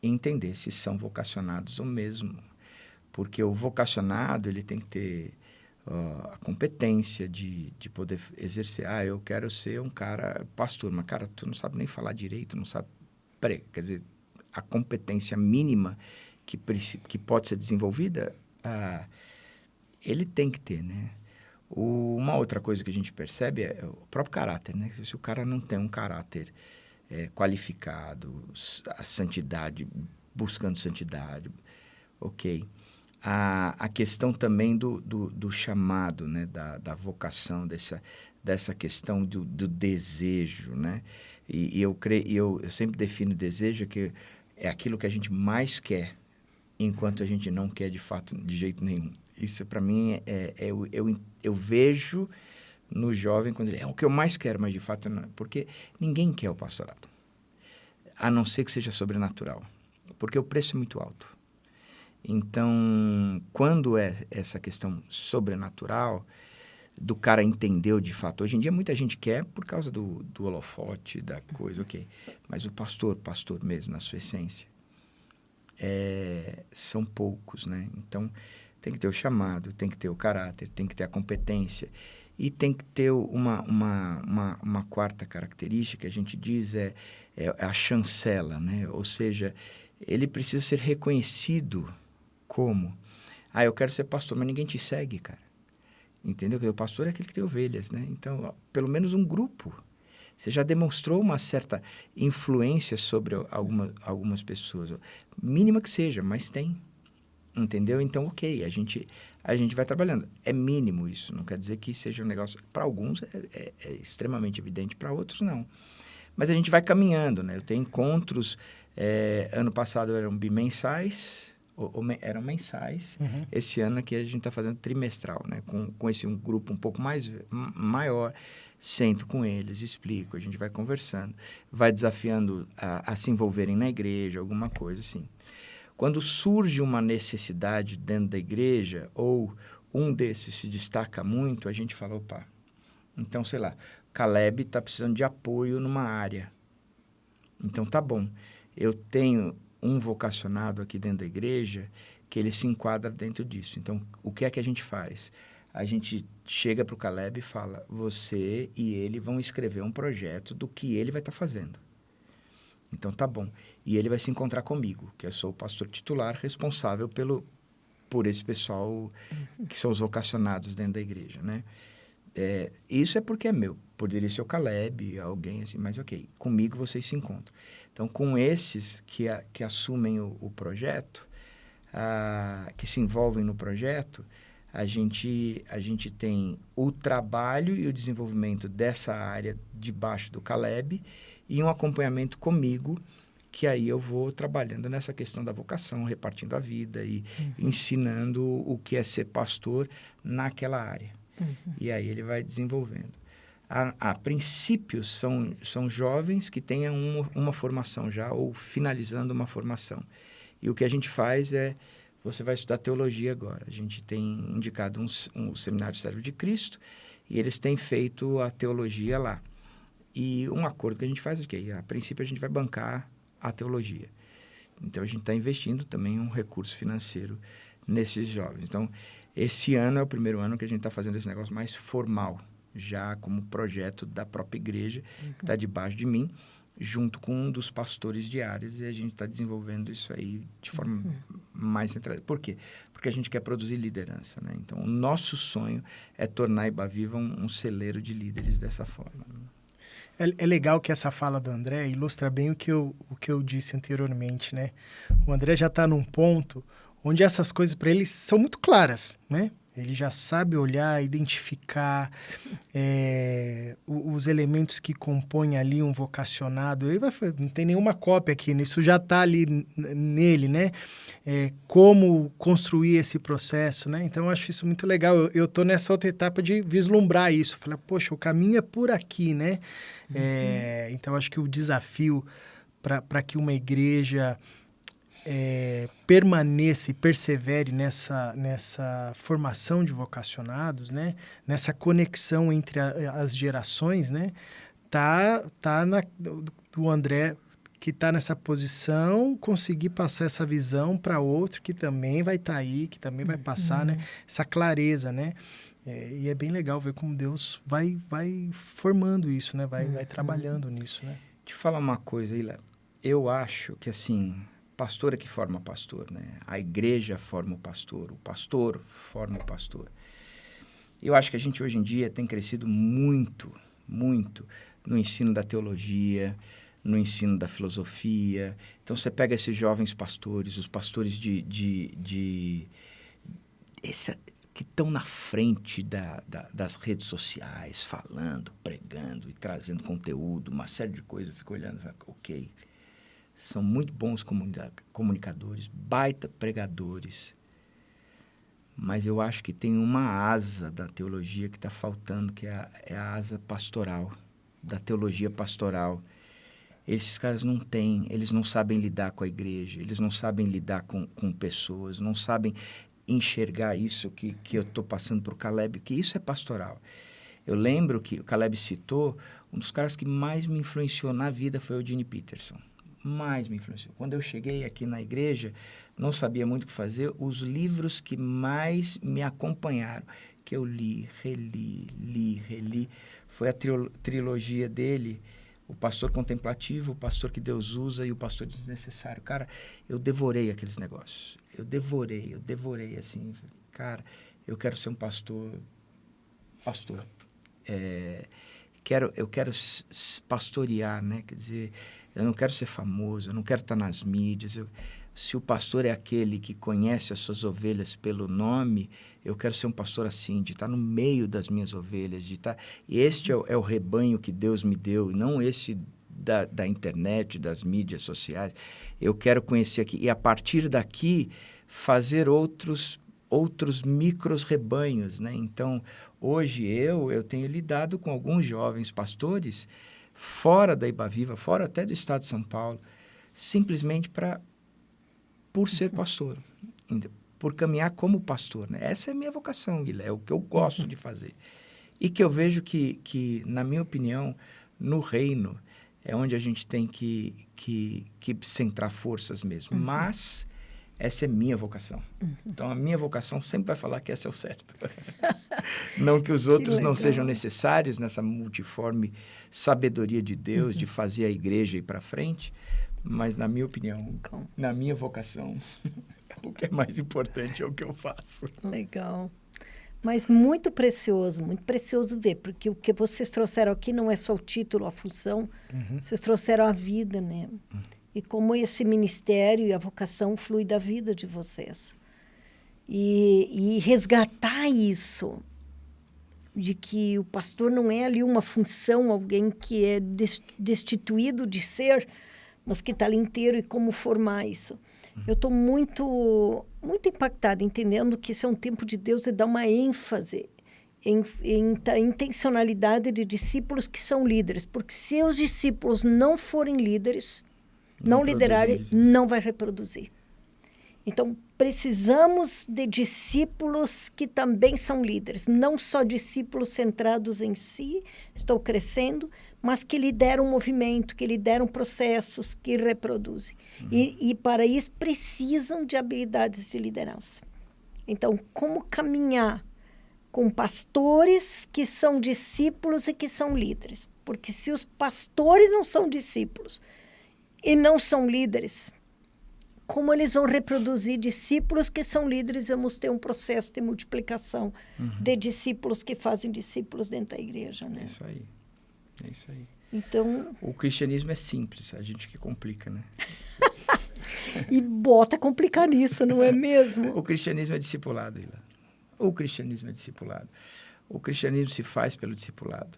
entender se são vocacionados ou mesmo. Porque o vocacionado, ele tem que ter a competência de poder exercer. Eu quero ser um cara pastor, mas, cara, tu não sabe nem falar direito, não sabe... Peraí, quer dizer, a competência mínima que pode ser desenvolvida, ele tem que ter, né? Uma outra coisa que a gente percebe é o próprio caráter, né? Se o cara não tem um caráter qualificado, a santidade, buscando santidade, ok. A questão também do chamado, né? Da vocação, dessa questão do desejo, né? E eu sempre defino desejo que é aquilo que a gente mais quer, enquanto a gente não quer de fato, de jeito nenhum. Isso, para mim, eu vejo no jovem quando ele é o que eu mais quero, mas de fato não. Porque ninguém quer o pastorado, a não ser que seja sobrenatural, porque o preço é muito alto. Então, quando é essa questão sobrenatural, do cara entendeu de fato. Hoje em dia, muita gente quer por causa do holofote, da coisa, ok. Mas o pastor mesmo, na sua essência, são poucos, né? Então, tem que ter o chamado, tem que ter o caráter, tem que ter a competência. E tem que ter uma quarta característica, que a gente diz, é a chancela, né? Ou seja, ele precisa ser reconhecido como... eu quero ser pastor, mas ninguém te segue, cara. Entendeu? Porque o pastor é aquele que tem ovelhas, né? Então, pelo menos um grupo. Você já demonstrou uma certa influência sobre algumas pessoas. Mínima que seja, mas tem. Entendeu? Então, ok, a gente vai trabalhando. É mínimo isso, não quer dizer que seja um negócio... Para alguns é extremamente evidente, para outros não. Mas a gente vai caminhando, né? Eu tenho encontros, ano passado eram bimensais, eram mensais. Esse ano aqui a gente está fazendo trimestral, né? Com um grupo um pouco maior, sento com eles, explico, a gente vai conversando, vai desafiando a se envolverem na igreja, alguma coisa assim. Quando surge uma necessidade dentro da igreja, ou um desses se destaca muito, a gente fala, opa, então, sei lá, Caleb está precisando de apoio numa área. Então, tá bom, eu tenho um vocacionado aqui dentro da igreja que ele se enquadra dentro disso. Então, o que é que a gente faz? A gente chega para o Caleb e fala, você e ele vão escrever um projeto do que ele vai estar fazendo. Então, tá bom. E ele vai se encontrar comigo, que eu sou o pastor titular responsável por esse pessoal que são os vocacionados dentro da igreja, né? Isso é porque é meu. Poderia ser o Caleb, alguém assim, mas ok, comigo vocês se encontram. Então, com esses que assumem o projeto, que se envolvem no projeto, a gente tem o trabalho e o desenvolvimento dessa área debaixo do Caleb e um acompanhamento comigo, que aí eu vou trabalhando nessa questão da vocação, repartindo a vida e ensinando o que é ser pastor naquela área. E aí ele vai desenvolvendo. A princípio, são jovens que tenham uma formação já, ou finalizando uma formação. E o que a gente faz você vai estudar teologia agora. A gente tem indicado um seminário Servo de Cristo, e eles têm feito a teologia lá. E um acordo que a gente faz é que, a princípio, a gente vai bancar a teologia. Então, a gente está investindo também um recurso financeiro nesses jovens. Então, esse ano é o primeiro ano que a gente está fazendo esse negócio mais formal, já como projeto da própria igreja, que está debaixo de mim. junto com um dos pastores diários, e a gente está desenvolvendo isso aí de forma mais centrada. Por quê? Porque a gente quer produzir liderança, né? Então, o nosso sonho é tornar a Ibaviva um celeiro de líderes dessa forma. É legal que essa fala do André ilustra bem o que eu disse anteriormente, né? O André já está num ponto onde essas coisas para ele são muito claras, né? Ele já sabe olhar, identificar os elementos que compõem ali um vocacionado. Ele não tem nenhuma cópia aqui, isso já está ali nele, né? Como construir esse processo, né? Então, eu acho isso muito legal. Eu estou nessa outra etapa de vislumbrar isso. Falei, poxa, o caminho é por aqui, né? Então, acho que o desafio para que uma igreja... permaneça e persevere nessa formação de vocacionados, né? Nessa conexão entre as gerações, né? Do André, que está nessa posição, conseguir passar essa visão para outro que também vai estar aí, que também vai passar, né? Essa clareza, né? E é bem legal ver como Deus vai formando isso, né? Vai trabalhando nisso, né? Deixa eu falar uma coisa, Ila. Eu acho que, assim... pastor é que forma pastor, né? A igreja forma o pastor forma o pastor. Eu acho que a gente hoje em dia tem crescido muito, muito no ensino da teologia, no ensino da filosofia. Então, você pega esses jovens pastores, os pastores que estão na frente das redes sociais, falando, pregando e trazendo conteúdo, uma série de coisas. Eu fico olhando e falo, ok... São muito bons comunicadores, baita pregadores. Mas eu acho que tem uma asa da teologia que está faltando, que é a asa pastoral, da teologia pastoral. Esses caras não têm, eles não sabem lidar com a igreja, eles não sabem lidar com pessoas, não sabem enxergar isso que eu estou passando para o Caleb, que isso é pastoral. Eu lembro que o Caleb citou, um dos caras que mais me influenciou na vida foi o Eugene Peterson. Mais me influenciou. Quando eu cheguei aqui na igreja, não sabia muito o que fazer. Os livros que mais me acompanharam, que eu li, reli, foi a trilogia dele, O Pastor Contemplativo, O Pastor que Deus Usa e O Pastor Desnecessário. Cara, eu devorei aqueles negócios. Eu devorei, assim. Cara, eu quero ser um pastor. Eu quero pastorear, né? Quer dizer... Eu não quero ser famoso, eu não quero estar nas mídias. Se o pastor é aquele que conhece as suas ovelhas pelo nome, eu quero ser um pastor assim, de estar no meio das minhas ovelhas, de estar... Este é o rebanho que Deus me deu, não esse da internet, das mídias sociais. Eu quero conhecer aqui. E, a partir daqui, fazer outros micros rebanhos, né? Então, hoje eu tenho lidado com alguns jovens pastores fora da Ibaviva, fora até do estado de São Paulo, simplesmente por ser pastor, por caminhar como pastor, né? Essa é a minha vocação, Guilherme, é o que eu gosto de fazer. E que eu vejo que, na minha opinião, no reino, é onde a gente tem que centrar forças mesmo. Mas essa é minha vocação. Então, a minha vocação sempre vai falar que esse é o certo. Não que os outros não sejam necessários nessa multiforme sabedoria de Deus, de fazer a igreja ir para frente, mas, na minha opinião, na minha vocação, o que é mais importante é o que eu faço. Legal. Mas muito precioso ver, porque o que vocês trouxeram aqui não é só o título, a função, vocês trouxeram a vida, né? E como esse ministério e a vocação flui da vida de vocês. E resgatar isso, de que o pastor não é ali uma função, alguém que é destituído de ser, mas que está ali inteiro, e como formar isso. Eu estou muito, muito impactada, entendendo que esse é um tempo de Deus e dar uma ênfase em intencionalidade de discípulos que são líderes. Porque se os discípulos não forem líderes, não liderarem, não vai reproduzir. Então, precisamos de discípulos que também são líderes. Não só discípulos centrados em si, estou crescendo, mas que lideram um movimento, que lideram processos, que reproduzem. E para isso, precisam de habilidades de liderança. Então, como caminhar com pastores que são discípulos e que são líderes? Porque se os pastores não são discípulos e não são líderes, como eles vão reproduzir discípulos que são líderes? Vamos ter um processo de multiplicação de discípulos que fazem discípulos dentro da igreja, né? É isso aí. É isso aí. Então... O cristianismo é simples, a gente que complica, né? E bota complicar nisso, não é mesmo? O cristianismo é discipulado, Ila. O cristianismo é discipulado. O cristianismo se faz pelo discipulado.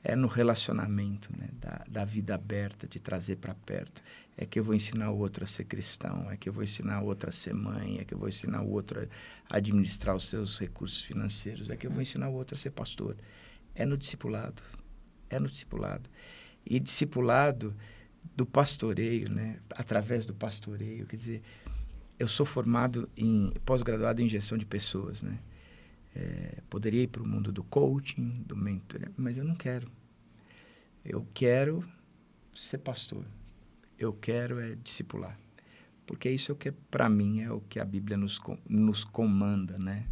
É no relacionamento, né? Da vida aberta, de trazer para perto. É que eu vou ensinar o outro a ser cristão, é que eu vou ensinar o outro a ser mãe, é que eu vou ensinar o outro a administrar os seus recursos financeiros, é que eu vou ensinar o outro a ser pastor. É no discipulado. É no discipulado. E discipulado do pastoreio, né? Através do pastoreio. Quer dizer, eu sou formado pós-graduado em gestão de pessoas, né? Poderia ir para o mundo do coaching, do mentoring, mas eu não quero. Eu quero ser pastor. Eu quero discipular. Porque isso é o que, para mim, é o que a Bíblia nos comanda, né?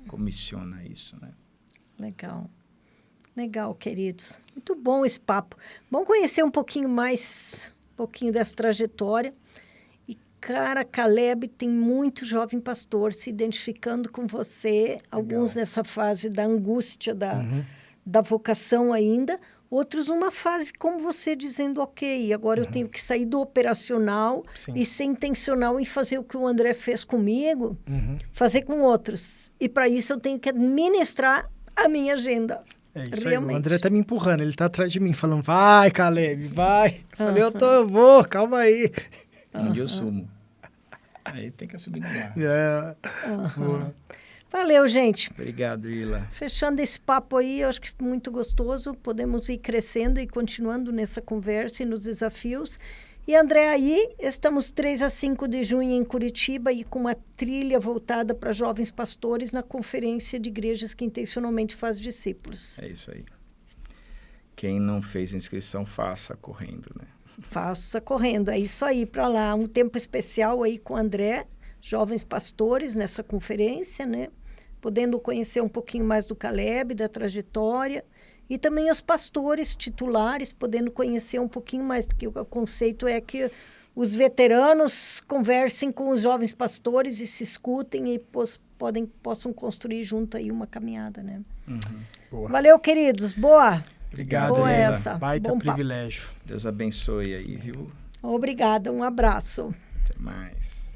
Comissiona isso, né? Legal. Legal, queridos. Muito bom esse papo. Bom conhecer um pouquinho dessa trajetória. E, cara, Caleb, tem muito jovem pastor se identificando com você. Legal. Alguns nessa fase da angústia, da vocação ainda. Outros numa fase como você, dizendo, ok, agora eu tenho que sair do operacional e ser intencional em fazer o que o André fez comigo, fazer com outros. E para isso eu tenho que administrar a minha agenda. É isso realmente. Aí, o André tá me empurrando, ele tá atrás de mim, falando, vai, Caleb, vai. Eu falei, eu vou, calma aí. Um dia eu sumo. Aí tem que assumir na barra. Valeu, gente. Obrigado, Ila. Fechando esse papo aí, eu acho que muito gostoso. Podemos ir crescendo e continuando nessa conversa e nos desafios. E, André, aí estamos 3 a 5 de junho em Curitiba e com uma trilha voltada para jovens pastores na Conferência de Igrejas que Intencionalmente Faz Discípulos. É isso aí. Quem não fez inscrição, faça correndo, né? Faça correndo. É isso aí, para lá. Um tempo especial aí com o André, jovens pastores nessa conferência, né? Podendo conhecer um pouquinho mais do Caleb, da trajetória. E também os pastores titulares, podendo conhecer um pouquinho mais, porque o conceito é que os veteranos conversem com os jovens pastores e se escutem e possam construir junto aí uma caminhada, né? Boa. Valeu, queridos. Boa. Obrigado, Boa Ila. essa. Baita Bom privilégio. papo. Deus abençoe aí, viu? Obrigada. Um abraço. Até mais.